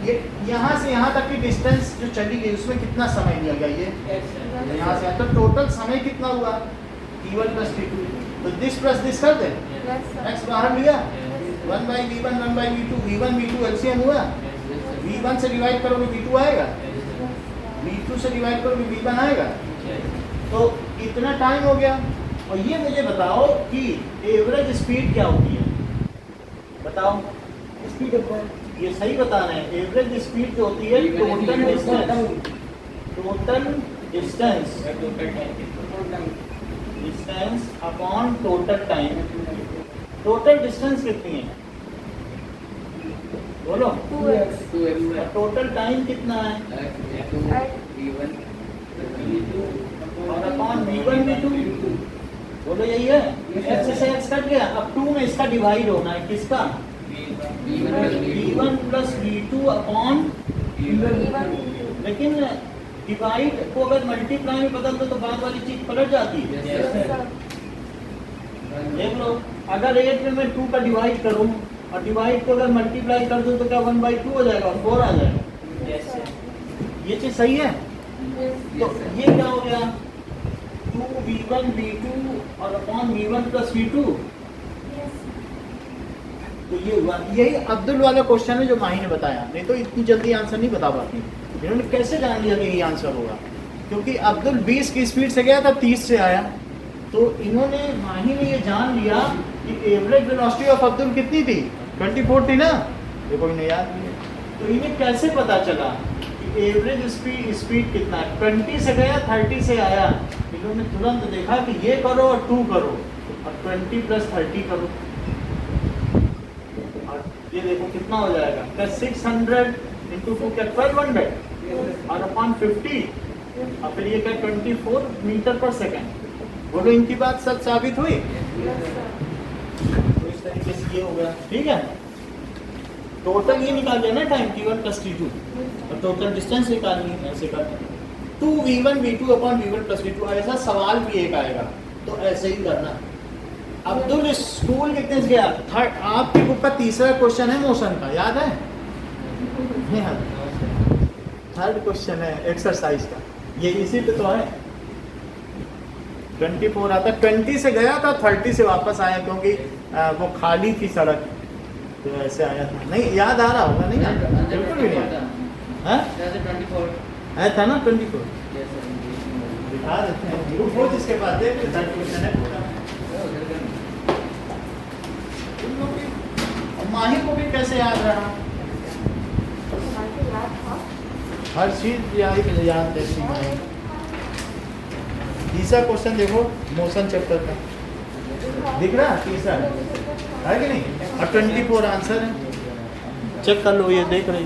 S1: ये यहाँ से यहाँ तक की डिस्टेंस जो चली गई उसमें कितना समय लिया गया? ये यहाँ से तो टोटल समय कितना हुआ? t1 plus t2। तो दिस प्लस दिस कर दे, x बाहर लिया 1 by v1 1 by v2, v1 v2 LCM हुआ। v1 से डिवाइड करोगे v2 आएगा, v2 से डिवाइड करोगे v1 आएगा। तो इतना टाइम हो गया। और ये मुझे बताओ कि एवरेज स्पीड क्या होती है, बताओ? स्पीड ये सही बता रहे हैं, एवरेज स्पीड जो होती है total distance upon total time. Total distance कितनी है बोलो?
S2: 2x।
S1: टोटल टाइम कितना है? और अपॉन v1 v2 बोलो यही है। x से x कट गया, अब 2 में इसका डिवाइड होना है, किसका? v1 plus v2 upon. लेकिन डिवाइड को अगर मल्टीप्लाई में बदल दो तो बाद वाली चीज पलट जाती है। देख लो, अगर 8 में मैं 2 का डिवाइड करूं और डिवाइड को अगर मल्टीप्लाई कर दूं तो क्या 1/2 हो जाएगा और 4 आ जाएगा। ये चीज सही है। तो ये क्या हो गया? 2v1 v2 और अपॉन v1 प्लस v2। तो ये हुआ, यही अब्दुल वाला क्वेश्चन है जो माही ने बताया, नहीं तो इतनी जल्दी आंसर नहीं बता पाती। इन्होंने कैसे जान लिया कि ये आंसर होगा? क्योंकि अब्दुल 20 की स्पीड से गया था, 30 से आया। तो इन्होंने माही ने ये जान लिया कि एवरेज वेलोसिटी ऑफ अब्दुल कितनी थी? 24 थी ना, देखो इन्हें याद नहीं है। तो इन्हें कैसे पता चला कि एवरेज स्पीड कितना है? 20 से गया 30 से आया, इन्होंने तुरंत देखा कि ये करो और 2 करो और 20 प्लस 30 करो, और ये देखो कितना हो जाएगा? क्या 600 इंटू 2 क्या 1200 और अपॉन 50 और फिर ये क्या 24 मीटर पर सेकेंड। बोलो इनकी बात सच साबित हुई? तो इस तरीके से ये हो गया, ठीक है। टोटल ये निकाल लिया ना टाइम t1 प्लस t2 और टोटल डिस्टेंस निकालनी है, ऐसे करना 2v1 v2 upon v1 plus v2। ऐसा सवाल भी एक आएगा तो ऐसे ही करना। अब्दुल स्कूल कितने से गया? थर्ड, आपकी बुक का तीसरा क्वेश्चन है मोशन का, याद है? थर्ड क्वेश्चन है एक्सरसाइज का, ये इसी पे तो है। 24 आता, 20 से गया था 30 से वापस आया क्योंकि वो खाली थी सड़क, तो ऐसे आया था। नहीं याद आ रहा होगा? नहीं बिल्कुल भी नहीं आया था ना 24। दिखा देते हैं वो जिसके पास देख थर्ड क्वेश्चन है पूरा। माही को भी कैसे याद रहा? हर चीज याद रहती है। तीसरा क्वेश्चन देखो मोशन चैप्टर का, दिख रहा तीसरा है कि नहीं? और 24 आंसर है, चेक कर लो, ये देख रही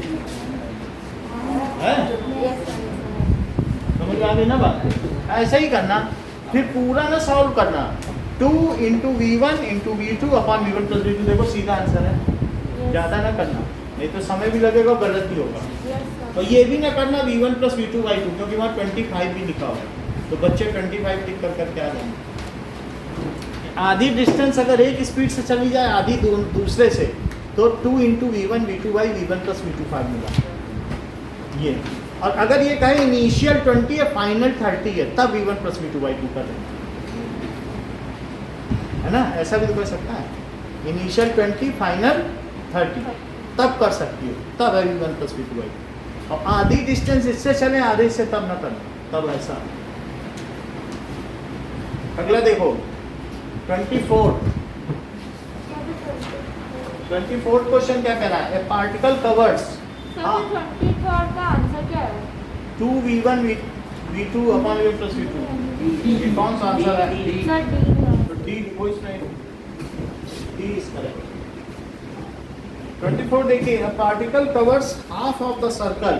S1: है, समझ आ गई ना बात? ऐसे ही करना, फिर पूरा ना सॉल्व करना। 2 into v1 into v2 upon v1 plus v2, देखो सीधा आंसर है। ज़्यादा ना करना, नहीं तो समय भी लगेगा, गलत भी होगा। तो ये भी ना करना v1 प्लस v2 बाई 2, क्योंकि वहाँ 25 भी लिखा होगा, तो बच्चे 25 टिक कर क्या जाएंगे? आधी डिस्टेंस अगर एक स्पीड से चली जाए, आधी दूसरे से, तो 2 into v1 v2 by v1 plus v2 formula ये। और अगर ये कहें इनिशियल 20 है फाइनल 30 है, तब v1 प्लस v2 बाई 2 कर देंगे। है ना, ऐसा भी तो कर सकता है। इनिशियल 20 फाइनल 30 तब कर सकती हो, तब है V1 + V2। और आधी डिस्टेंस इससे चले आधे से तब ना करना, तब ऐसा। अगला देखो 24th क्वेश्चन क्या कह रहा है, ए पार्टिकल कवर्स
S2: सर 23rd का आंसर क्या है?
S1: 2v1 v2 upon v1 plus v2। ये कौन सा आंसर है?
S2: सर डी है।
S1: तो D कोई नहीं, D is correct। 24 देखिए, a particle covers half of the circle,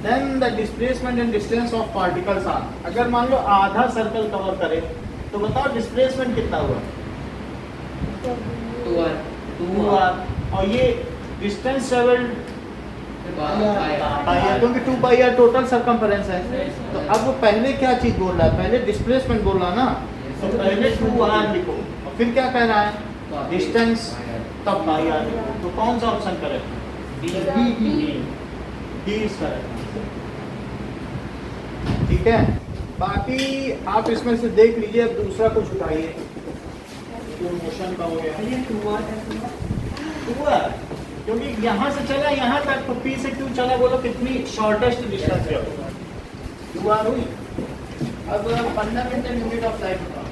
S1: then the displacement and distance of particles are। अगर मान लो आधा सर्कल कवर करे तो बताओ डिस्प्लेसमेंट कितना हुआ? 2r। और ये डिस्टेंस ट्रेवल्ड क्योंकि 2πr टोटल सरकमफेरेंस है। तो अब वो पहले क्या चीज बोल रहा है, पहले डिस्प्लेसमेंट बोल रहा है ना, तो पहले 2r लिखो और फिर क्या कह रहा है, डिस्टेंस तब πr लिखो। तो कौन सा option correct? D is correct. ठीक है, बाकी आप इसमें से देख लीजिए। अब दूसरा कुछ उठाइए जो मोशन का हो गया। 2r क्योंकि यहाँ से चला यहाँ तक, तो P से Q चला, बोलो कितनी शॉर्टेस्ट डिस्टेंस है 2r हुई। अब 15 मिनट यूनिट ऑफ लाइफ बताओ।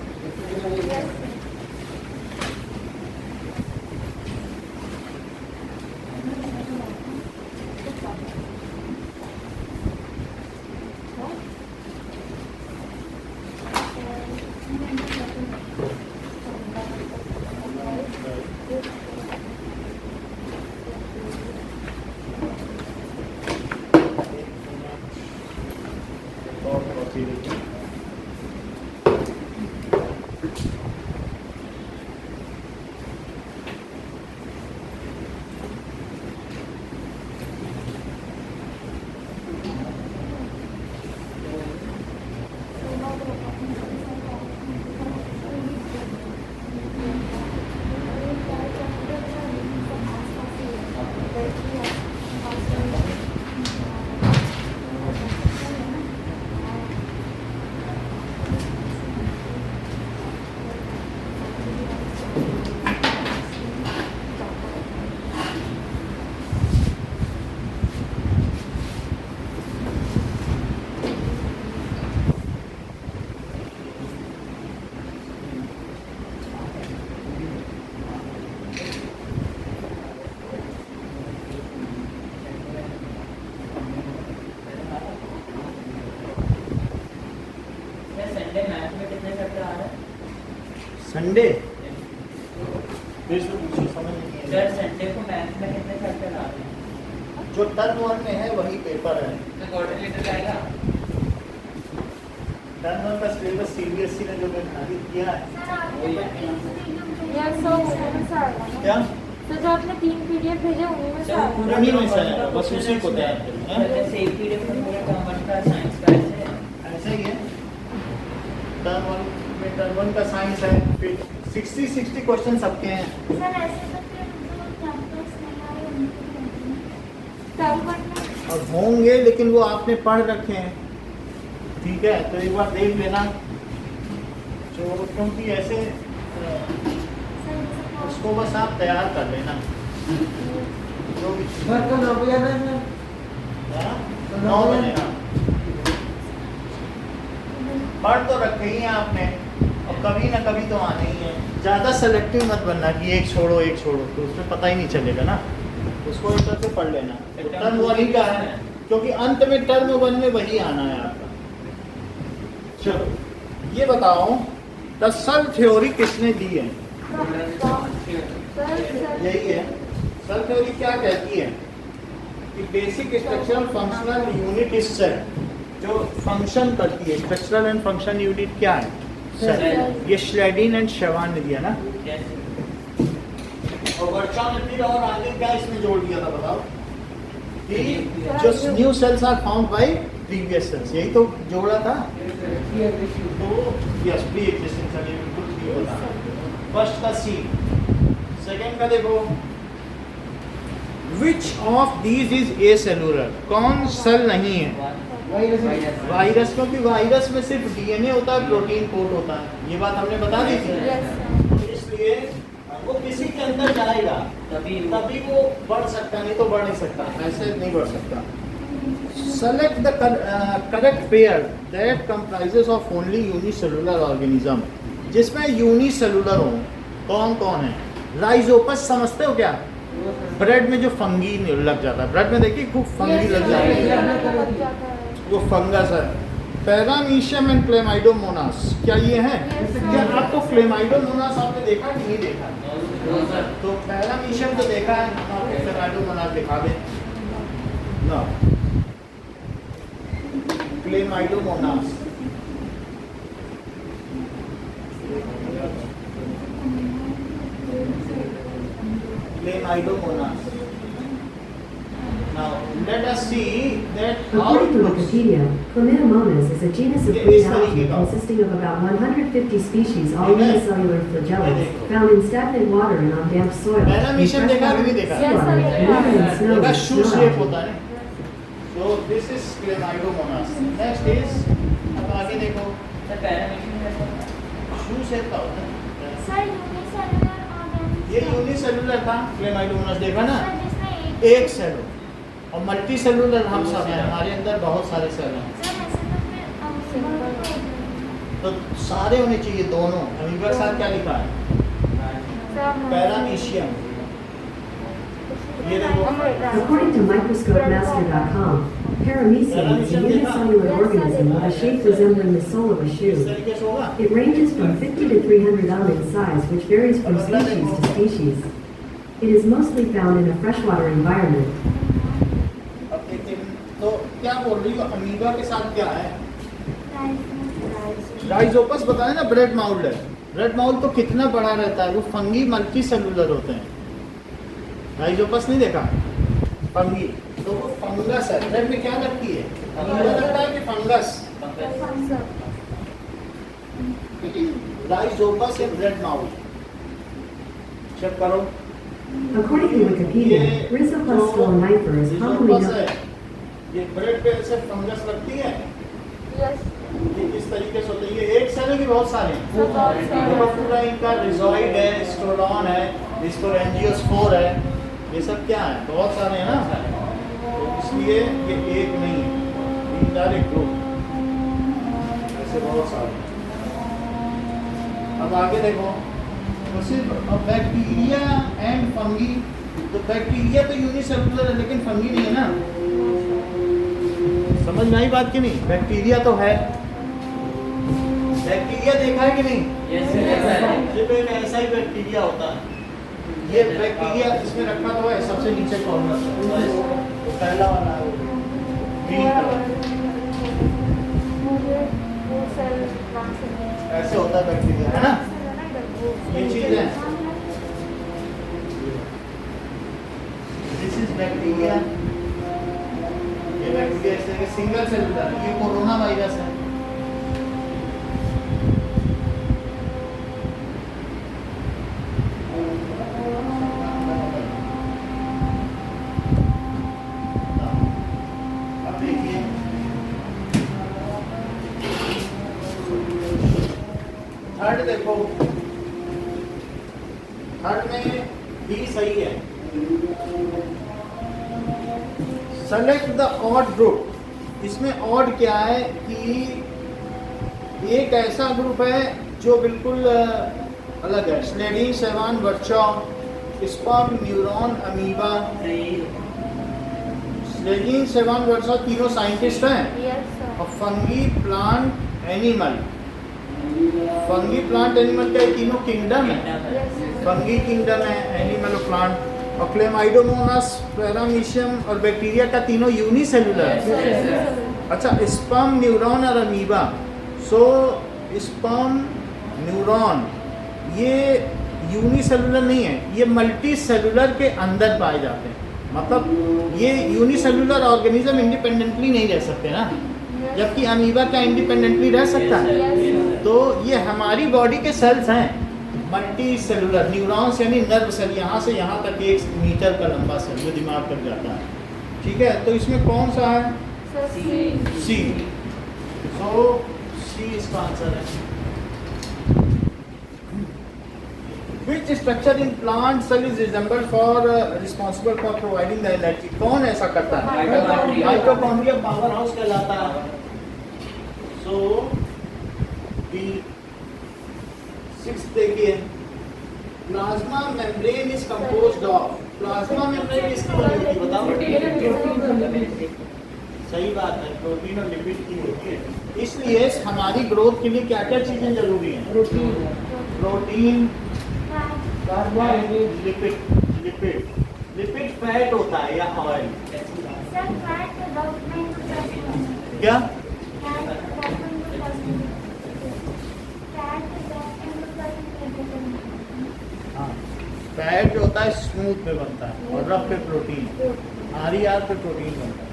S1: संडे फिर से पूछो, समझ नहीं
S3: सर
S1: है।
S3: संडे को मैथ में कितने चैप्टर आ रहे हैं?
S1: जो टर्म 1 में है वही पेपर है।
S3: तो कोऑर्डिनेटर आएगा।
S1: टर्म 1 का सिलेबस सीबीएसई ने जो निर्धारित किया है
S2: यस सर, उसमें से आएगा ना।
S1: क्या
S2: तो जो आपने 3 पीडीएफ भेजे उन्हीं में से
S3: सर,
S2: आएगा।
S1: उन्हीं में से आएगा, बस उसी को तैयार करना है।
S3: जैसे एक पीरियड में पूरा कॉमन का साइंस का
S1: ऐसा ही है। टर्म 1 में टर्म 1 का साइंस है, फिर 60 क्वेश्चन सबके हैं।
S2: सर ऐसे तो फिर जो कैंपस में आए उनके टर्म 1 में
S1: और होंगे लेकिन वो आपने पढ़ रखे हैं। ठीक है, तो एक बार देख लेना जो, क्योंकि ऐसे उसको बस आप तैयार कर लेना जो भी। हाँ? 9 बजे हाँ। पढ़ तो रखे ही हैं आपने, और कभी ना कभी तो आने ही है। ज़्यादा सेलेक्टिव मत बनना कि एक छोड़ो तो उसमें पता ही नहीं चलेगा ना, उसको एक तरह से पढ़ लेना। तो टर्म 1 ही का है, क्योंकि अंत में टर्म 1 में वही आना है आपका। चलो ये बताओ, द सेल थ्योरी किसने दी है? यही है। सेल थ्योरी क्या कहती है कि basic structural functional unit is cell. जो फंक्शन करती है, स्ट्रक्चरल एंड फंक्शन यूनिट क्या है? सेल। ये श्लेडिन एंड शेवान ने दिया ना। और वर्चा ने फिर और आगे क्या इसमें जोड़ दिया था बताओ, कि जो new cells are found by previous cells, यही तो जोड़ा था। तो यस, प्री एक्जिस्टिंग सेल, ये बिल्कुल ठीक होता है। फर्स्ट का सी। सेकंड का देखो, विच ऑफ दीज इज एसेलुलर? कौन सेल नहीं है? वायरस, क्योंकि वायरस में सिर्फ डीएनए होता है, प्रोटीन कोड होता है। ये बात हमने बता दी थी।
S2: यस
S1: तो इस इसलिए वो किसी के अंदर जाएगा तभी वो बढ़ सकता, नहीं तो बढ़ नहीं सकता, ऐसे नहीं बढ़ सकता। Select the correct pair that comprises of only unicellular organism, जिसमें यूनिसेलुलर हो। कौन कौन है? राइजोपस समझते हो क्या? ब्रेड में जो फंगी लग जाता है, ब्रेड में देखिए खूब फंगी लग जाती है, वो फंगस है। पैरामीशियम एंड क्लेमाइडोमोनास, क्या ये है? क्या आपको क्लेमाइडोमोनास आपने देखा कि नहीं देखा? तो पैरामीशियम तो देखा है, आपको क्लेमाइडोमोनास दिखा दें ना। Chlamydomonas Clamidomonas. Now let us see that how
S4: According
S1: it
S4: to
S1: looks.
S4: Wikipedia, Chlamydomonas is a genus of
S1: ये
S4: green
S1: इस तरीके
S4: algae
S1: का।
S4: consisting of about 150 species, all
S1: ठीक है।
S4: unicellular
S1: ये
S4: flagellates,
S1: देखो।
S4: found in stagnant water and on damp soil.
S1: Paramecium
S4: in
S1: देखा
S4: freshwater,
S1: कि नहीं देखा?
S4: seawater,
S2: Yes, sir,
S4: and even in snow
S1: देखा
S4: and
S1: shoe
S4: snow
S1: shape
S4: algae.
S1: होता है। So this is Clamidomonas. Next is, अब आगे देखो, शू शेप का होता है।
S2: सर यूनिसेलुलर ऑर्गेनिज्म
S1: ये यूनिसेलुलर था, Clamidomonas देखा ना?
S2: सर जिसमें
S1: एक सेल हो, और मल्टी सेलुलर हम सब हैं, हमारे अंदर बहुत सारे सेल हैं।
S2: सर ऐसे तो फिर सिंपल
S1: तो सारे होने चाहिए दोनों। अमीबा के साथ क्या लिखा है? पैरामीशियम। ये देखो,
S4: According to microscopemaster.com, paramecium is a unicellular organism with a shape resembling the sole of a
S1: इस
S4: shoe.
S1: तरीके से होगा।
S4: It ranges from 50 to 300 in size, which varies from species to species. It is mostly found in a freshwater environment.
S1: अब देखते हैं, तो क्या बोल रही हो? अमीबा के साथ क्या है? राइजोपस बताया ना, ब्रेड माउल्ड है। ब्रेड माउल्ड तो कितना बड़ा रहता है, वो फंगी मल्टी सेलुलर होते हैं। राइजोपस नहीं देखा? फंगी तो वो फंगस है। ब्रेड में क्या लगती है? अमीबा लगता है कि फंगस? राइजोपस या ब्रेड माउल्ड चेक करो।
S4: According to Wikipedia, Rhizopus stolonifer is commonly
S1: Rhizopus
S4: known.
S1: है, ये ब्रेड पे ऐसे फंगस लगती है। ये किस तरीके से होता है? ये एक सेल की बहुत सारे हैं। देखो पूरा इनका रिजॉइड है, स्टोलॉन है, स्पोरेंजियोस्पोर है, ये सब क्या है? बहुत सारे हैं ना, तो इसलिए ये एक नहीं है, इनडायरेक्ट ग्रुप, ऐसे बहुत सारे। अब आगे देखो, तो सिर्फ बैक्टीरिया एंड फंगी। तो बैक्टीरिया तो यूनिसेलुलर है, लेकिन फंगी नहीं है ना। समझ में आई बात कि नहीं? बैक्टीरिया तो है। बैक्टीरिया देखा है कि नहीं? सिर्फ एक ऐसा ही बैक्टीरिया होता है। ये बैक्टीरिया इसमें रखा तो है सबसे नीचे कॉर्नर पे, तो पहला वाला है वो ग्रीन कलर, ऐसे होता है बैक्टीरिया, है ना? ये चीज है, दिस इज बैक्टीरिया। ये बैक्टीरिया इस तरह के सिंगल सेलुलर, ये कोरोना वायरस है। अब देखिए, थर्ड देखो, थर्ड में भी सही है। Select the odd group. इसमें ऑड क्या है कि एक ऐसा ग्रुप है जो बिल्कुल अलग है। स्लेडिन, सेवान, वर्चा, स्पर्म, न्यूरॉन, अमीबा। स्लेडिन, सेवान, वर्चा तीनों साइंटिस्ट हैं। और fungi, plant, animal. Fungi, plant, animal का तीनों किंगडम है। फंगी किंगडम है, एनिमल और प्लांट। और क्लेमाइडोमोनास, पैरामीशियम और बैक्टीरिया का तीनों यूनिसेलुलर है। अच्छा, स्पर्म, न्यूरॉन और अमीबा। सो स्पर्म, न्यूरॉन ये यूनिसेलुलर नहीं है, ये मल्टी सेलुलर के अंदर पाए जाते हैं। मतलब ये यूनिसेलुलर ऑर्गेनिज्म इंडिपेंडेंटली नहीं रह सकते ना, जबकि अमीबा क्या इंडिपेंडेंटली रह सकता है? तो ये हमारी बॉडी के सेल्स हैं, मल्टी सेलुलर। न्यूरॉन्स यानी नर्व सेल, यहाँ से यहाँ तक 1 मीटर का लंबा सेल जो दिमाग तक जाता है। ठीक है, तो इसमें कौन सा है? सी। सो सी इसका आंसर है। Which structure in plant cell is resembled for responsible for providing the energy? कौन ऐसा करता है?
S3: Mitochondria.
S1: माइटोकॉन्ड्रिया पावर हाउस कहलाता है. So the sixth देखिए, plasma membrane is composed of. Plasma membrane किसकी बनी होती है बताओ? सही बात है, प्रोटीन और लिपिड की होती है. इसलिए हमारी ग्रोथ के लिए क्या क्या चीजें जरूरी हैं? Protein, lipid. लिपिड फैट होता है या ऑयल?
S2: सर फैट डेवलपमेंट
S1: क्या? फैट जो होता है स्मूथ पे बनता है और रफ पे प्रोटीन, RER पे प्रोटीन बनता है.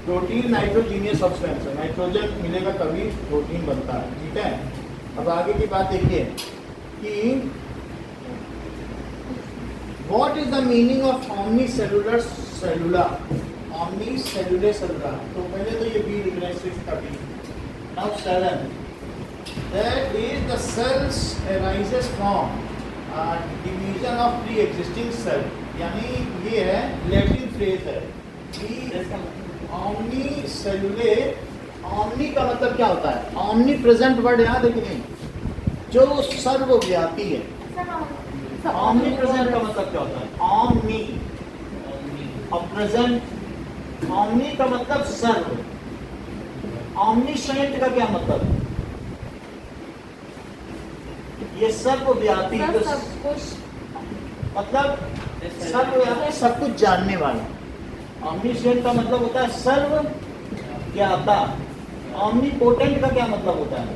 S1: प्रोटीन नाइट्रोजीनियस सब्सटेंस है, नाइट्रोजन मिलेगा तभी प्रोटीन बनता है. ठीक है, अब आगे की बात देखिए कि what is the meaning of omni cellular cellula. Omni cellular cellula, तो पहले तो ये बी लिख रहे हैं, 6 का B. Now 7, that is the cells arises from division of pre-existing cell. यानी ये है लैटिन फ्रेज है कि ऑमनी सेलुले. ऑमनी का मतलब क्या होता है? ऑमनी प्रेजेंट वर्ड याद है कि नहीं? जो सर्वव्यापी है. ऑमनी प्रेजेंट का मतलब क्या होता है? ऑमनी और प्रेजेंट. ऑमनी का मतलब सर्व. ऑमनीसेंट का क्या मतलब है? ये सर्वव्यापी, मतलब सर्वव्यापी, सब कुछ जानने वाला. ऑमनीसेंट का मतलब होता है सर्व ज्ञाता. ऑमनीपोटेंट का क्या मतलब होता है?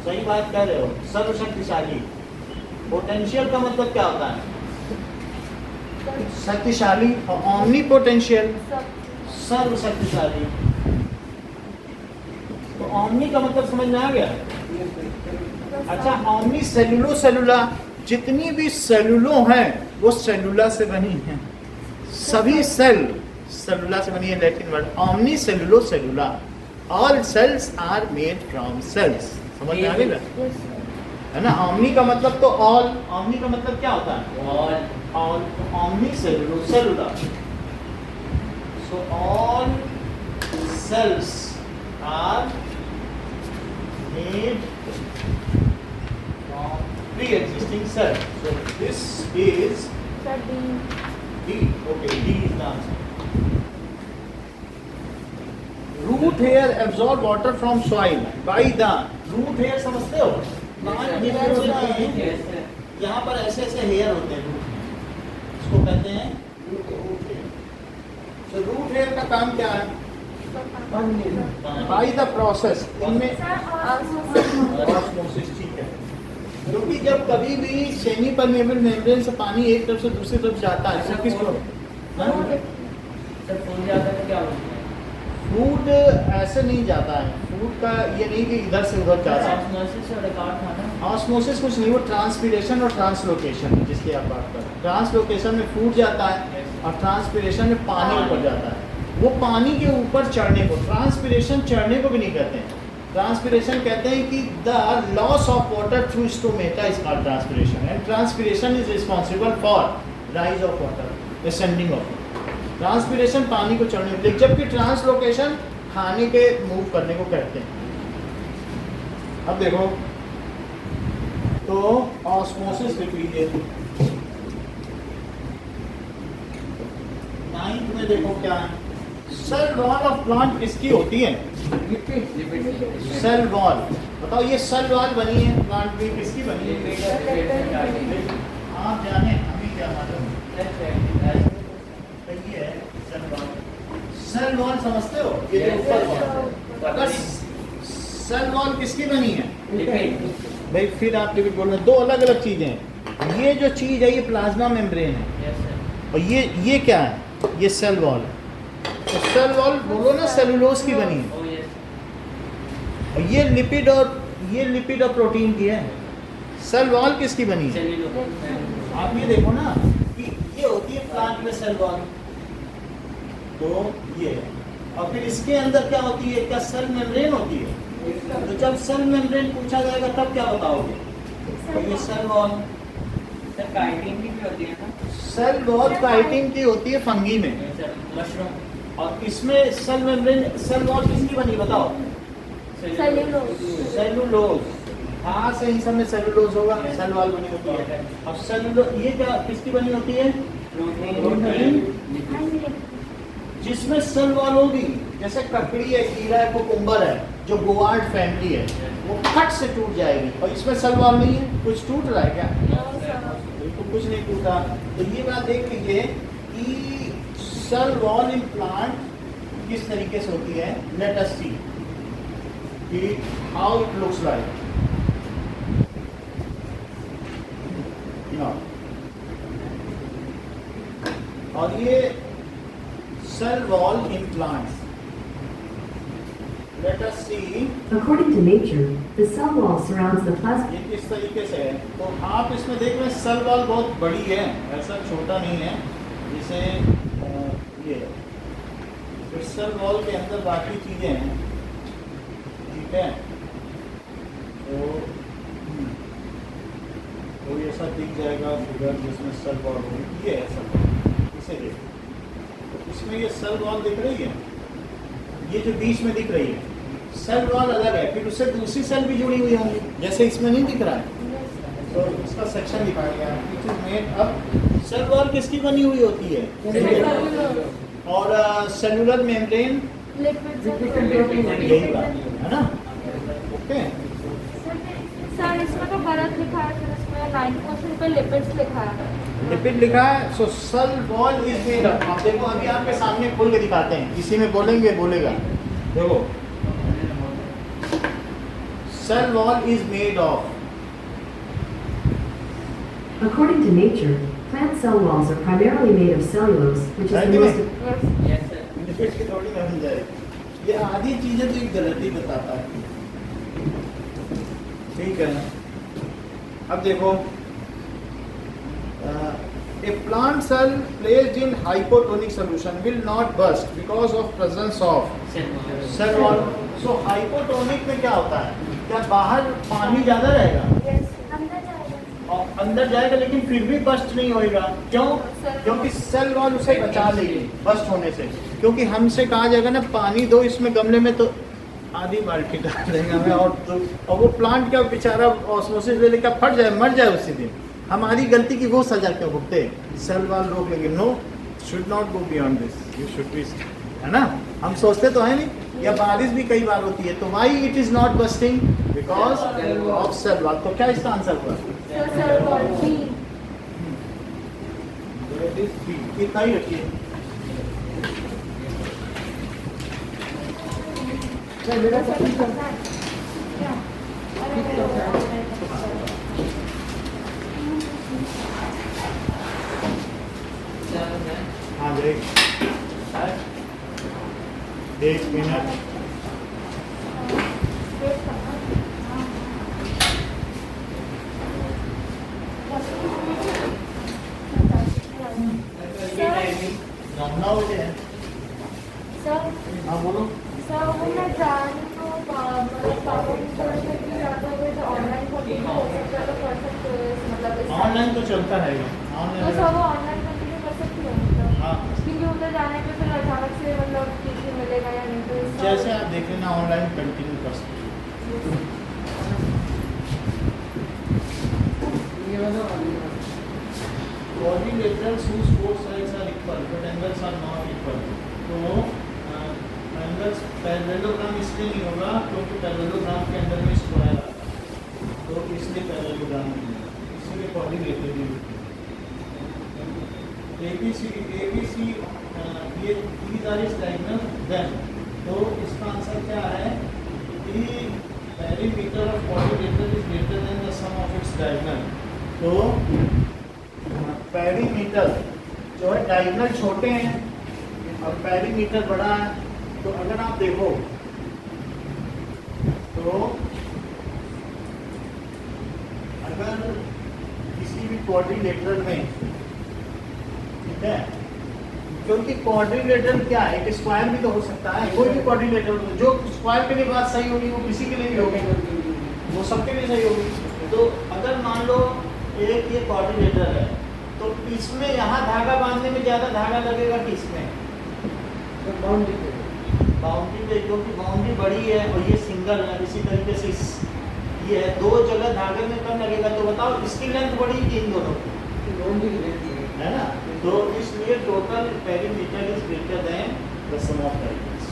S1: सही बात कह रहे हो, सर्वशक्तिशाली. पोटेंशियल का मतलब क्या होता है? शक्तिशाली. और ऑमनीपोटेंशियल सर्वशक्तिशाली. तो ऑमनी का मतलब समझ में आ गया? अच्छा, ऑमनी सेलुलो सेलुला, जितनी भी सेलुलो हैं वो सेलुला से बनी हैं. सभी सेल सेलुला से बनी है. Latin word omni cellulo cellula. All cells are made from cells. समझ में आ गया है ना? ऑमनी का मतलब तो ऑल. ऑमनी का मतलब क्या होता है? All. Omni cellulo cellula. So all cells are made pre-existing cell. So this is D. Okay, D is the answer. Root hair absorb water from soil by the root hair. समझते हो? यहाँ पर ऐसे ऐसे हेयर होते हैं, इसको कहते हैं root hair. So root hair का काम क्या है? By the process. इनमें ऑस्मोसिस. ठीक है, क्योंकि जब कभी भी सेमी परमेबल मेम्ब्रेन से पानी एक तरफ से दूसरी तरफ जाता है तो किसको फूड ऐसे नहीं जाता है. फूड का ये नहीं कि इधर से उधर जाता है. ऑस्मोसिस कुछ नहीं, वो ट्रांसपीरेशन और ट्रांसलोकेशन है जिसकी आप बात कर रहे हैं. ट्रांसलोकेशन में फूड जाता है और ट्रांसपीरेशन में पानी ऊपर जाता है. वो पानी के ऊपर चढ़ने को ट्रांसपीरेशन, चढ़ने को भी नहीं कहते हैं. ट्रांसपीरेशन कहते हैं कि the loss of water through stomata is called transpiration. And transpiration is responsible for rise of water, ascending of. Transpiration पानी को चढ़ने के लिए, जबकि ट्रांसलोकेशन खाने के मूव करने को कहते हैं. अब देखो तो ऑस्मोसिस लिख लीजिए. 9th में देखो क्या है? सेल वॉल ऑफ प्लांट किसकी होती है? Cell wall. बताओ ये सेल वॉल बनी है प्लांट में, किसकी बनी है? आप जाने, हमें क्या मालूम. ये है सेल वॉल. सेल वॉल समझते हो? ये ऊपर वॉल. अगर सेल वॉल किसकी बनी है भाई? फिर आप लिपिड बोल रहे हैं. दो अलग अलग चीजें हैं. ये जो चीज है ये प्लाज्मा मेम्ब्रेन है और ये क्या है? ये सेल वॉल है. तो सेल वॉल बोलो ना सेलुलोज की बनी है. और ये लिपिड और प्रोटीन की है. सेल वॉल किसकी बनी है? आप ये देखो ना कि ये होती है प्लांट में सेल वॉल. तो ये और फिर इसके अंदर क्या होती है? क्या सेल मेम्ब्रेन होती है? तो जब सेल मेम्ब्रेन पूछा जाएगा तब क्या बताओगे? तो ये सेल वॉल,
S3: सर काइटिन की भी होती है ना?
S1: सेल वॉल काइटिन की होती है फंगी में,
S3: सर मशरूम।
S1: और इसमें सेल मेम्ब्रेन, सेल वॉल किसकी बनी बताओ? सेलुलोज। हाँ सही समय सेलुलोज होगा, सेल वॉल बनी होती है। अब सेलुलोज ये क्या किसकी बनी होती है? प्रोटीन, जिसमें सेल वॉल होगी। जैसे ककड़ी है, कीड़ा है, कुकुम्बर है, जो गोवार्ड फैमिली है, वो फट से टूट जाएगी, और इसमें सेल वॉल नहीं है। कुछ टूट रहा है क्या? बिल्कुल कुछ नहीं टूटा। तो ये बात देख लीजिए कि सेल वॉल इन प्लांट किस तरीके से होती है। लेट अस सी कि हाउ इट लुक्स लाइक। और ये cell wall in plants, let us see.
S4: According to nature, the cell wall surrounds the plasma.
S1: ये किस तरीके से है, तो आप इसमें देख रहे हैं सेल वॉल बहुत बड़ी है, ऐसा छोटा नहीं है। जैसे ये फिर सेल वॉल के अंदर बाकी चीज़ें हैं, ठीक है। तो ये ऐसा दिख जाएगा फिगर जिसमें सेल वॉल होगी, ये ऐसा इसे देखो। तो इसमें ये सेल वॉल दिख रही है, ये जो बीच में दिख रही है सेल वॉल अलग है, फिर उससे दूसरी सेल भी जुड़ी हुई होंगी, जैसे इसमें नहीं दिख रहा है। तो इसका सेक्शन दिखाया गया है। It is made up. Cell wall किसकी बनी हुई होती है? और सेलुलर मेम्ब्रेन यही बात है ना। ओके,
S2: सर इसमें तो बर्फ लिखा है, फिर इसमें 9% पे लिपिड्स लिखा है।
S1: लिपिड लिखा है। So cell wall is made up. आप देखो अभी आपके सामने खोल के दिखाते हैं, इसी में बोलेंगे बोलेगा। देखो cell wall is made of.
S4: According to nature, plant cell walls are primarily made of cellulose, which is
S1: Right,
S4: the most.
S3: Yes sir.
S1: Lipid की थोड़ी ना बन जाएगी। ये आधी चीजें तो एक गलती बताता है, ठीक है। अब देखो a plant cell placed in hypotonic solution will not burst because of presence of cell wall. So hypotonic में क्या होता है? क्या बाहर पानी ज्यादा रहेगा
S2: अंदर जाएगा।
S1: और अंदर जाएगा, लेकिन फिर भी बस्ट नहीं होएगा। क्यों? क्योंकि सेल वॉल उसे बचा लेगी बस्ट होने से। क्योंकि हमसे कहा जाएगा ना पानी दो इसमें गमले में, तो आधी बाल्टी डाल देंगे हमें, और वो प्लांट का बेचारा ऑस्मोसिस ले लेकर फट जाए, मर जाए उसी दिन। हमारी गलती की वो सजा क्यों भुगते? सेल वॉल रोक लेंगे। No, should not go beyond this, you should be, है ना। हम सोचते तो है नहीं, या बारिश भी कई बार होती है, तो why it is not busting? Because of cell wall. तो क्या इसका आंसर हुआ?
S2: Sir wall B.
S1: कितना ही रखिए। हाँ ब्रेक, 1 मिनट। नौ बजे है।
S2: सर
S1: हाँ बोलो।
S2: सर वो मैं जान तो मतलब पापा की तरफ से भी जाता है, तो ऑनलाइन कंटिन्यू हो सकता है, तो कर सकते हो मतलब इस
S1: ऑनलाइन तो चलता है,
S2: तो
S1: ऑनलाइन।
S2: सर वो ऑनलाइन कंटिन्यू कर सकती हो मतलब,
S1: हाँ,
S2: क्योंकि उधर जाने पे फिर अचानक से मतलब टीसी मिलेगा या नहीं, तो इस
S1: जैसे आप देख लेना ऑनलाइन कंटिन्यू कर सकते हो।
S3: ये बताओ।
S1: Quadrilaterals whose both sides are equal but angles are not equal. तो एंगल्स पैरेललोग्राम इसलिए नहीं होगा क्योंकि पैरेललोग्राम के अंदर में स्क्वायर आता है, तो इसलिए पैरेललोग्राम नहीं है, इसलिए क्वाड्रिलेटरल नहीं होती। ABC ये these are its diagonal then, तो इसका आंसर क्या है कि perimeter of quadrilateral is greater than the sum of its diagonal। तो पेरीमीटर जो है डायगोनल छोटे हैं और पेरीमीटर बड़ा है, तो अगर आप देखो तो अगर किसी भी क्वाड्रिलेटरल में, ठीक है, क्योंकि क्वाड्रिलेटरल क्या है, एक स्क्वायर भी तो हो सकता है, कोई भी क्वाड्रिलेटरल जो स्क्वायर के लिए बात सही होगी वो किसी के लिए भी होगी, वो सबके लिए सही होगी। तो अगर मान लो एक ये क्वाड्रिलेटर है तो इसमें यहाँ धागा बांधने में ज़्यादा धागा लगेगा किसमें?
S3: बाउंड्री पे
S1: बाउंड्री पे, क्योंकि बाउंड्री बड़ी है और ये सिंगल है। इसी तरीके से ये है, दो जगह धागे में कम लगेगा। तो बताओ इसकी लेंथ बड़ी कि इन दोनों की?
S3: बाउंड्री की लेंथ
S1: है ना, तो इसलिए total perimeter is greater than the sum of perimeters.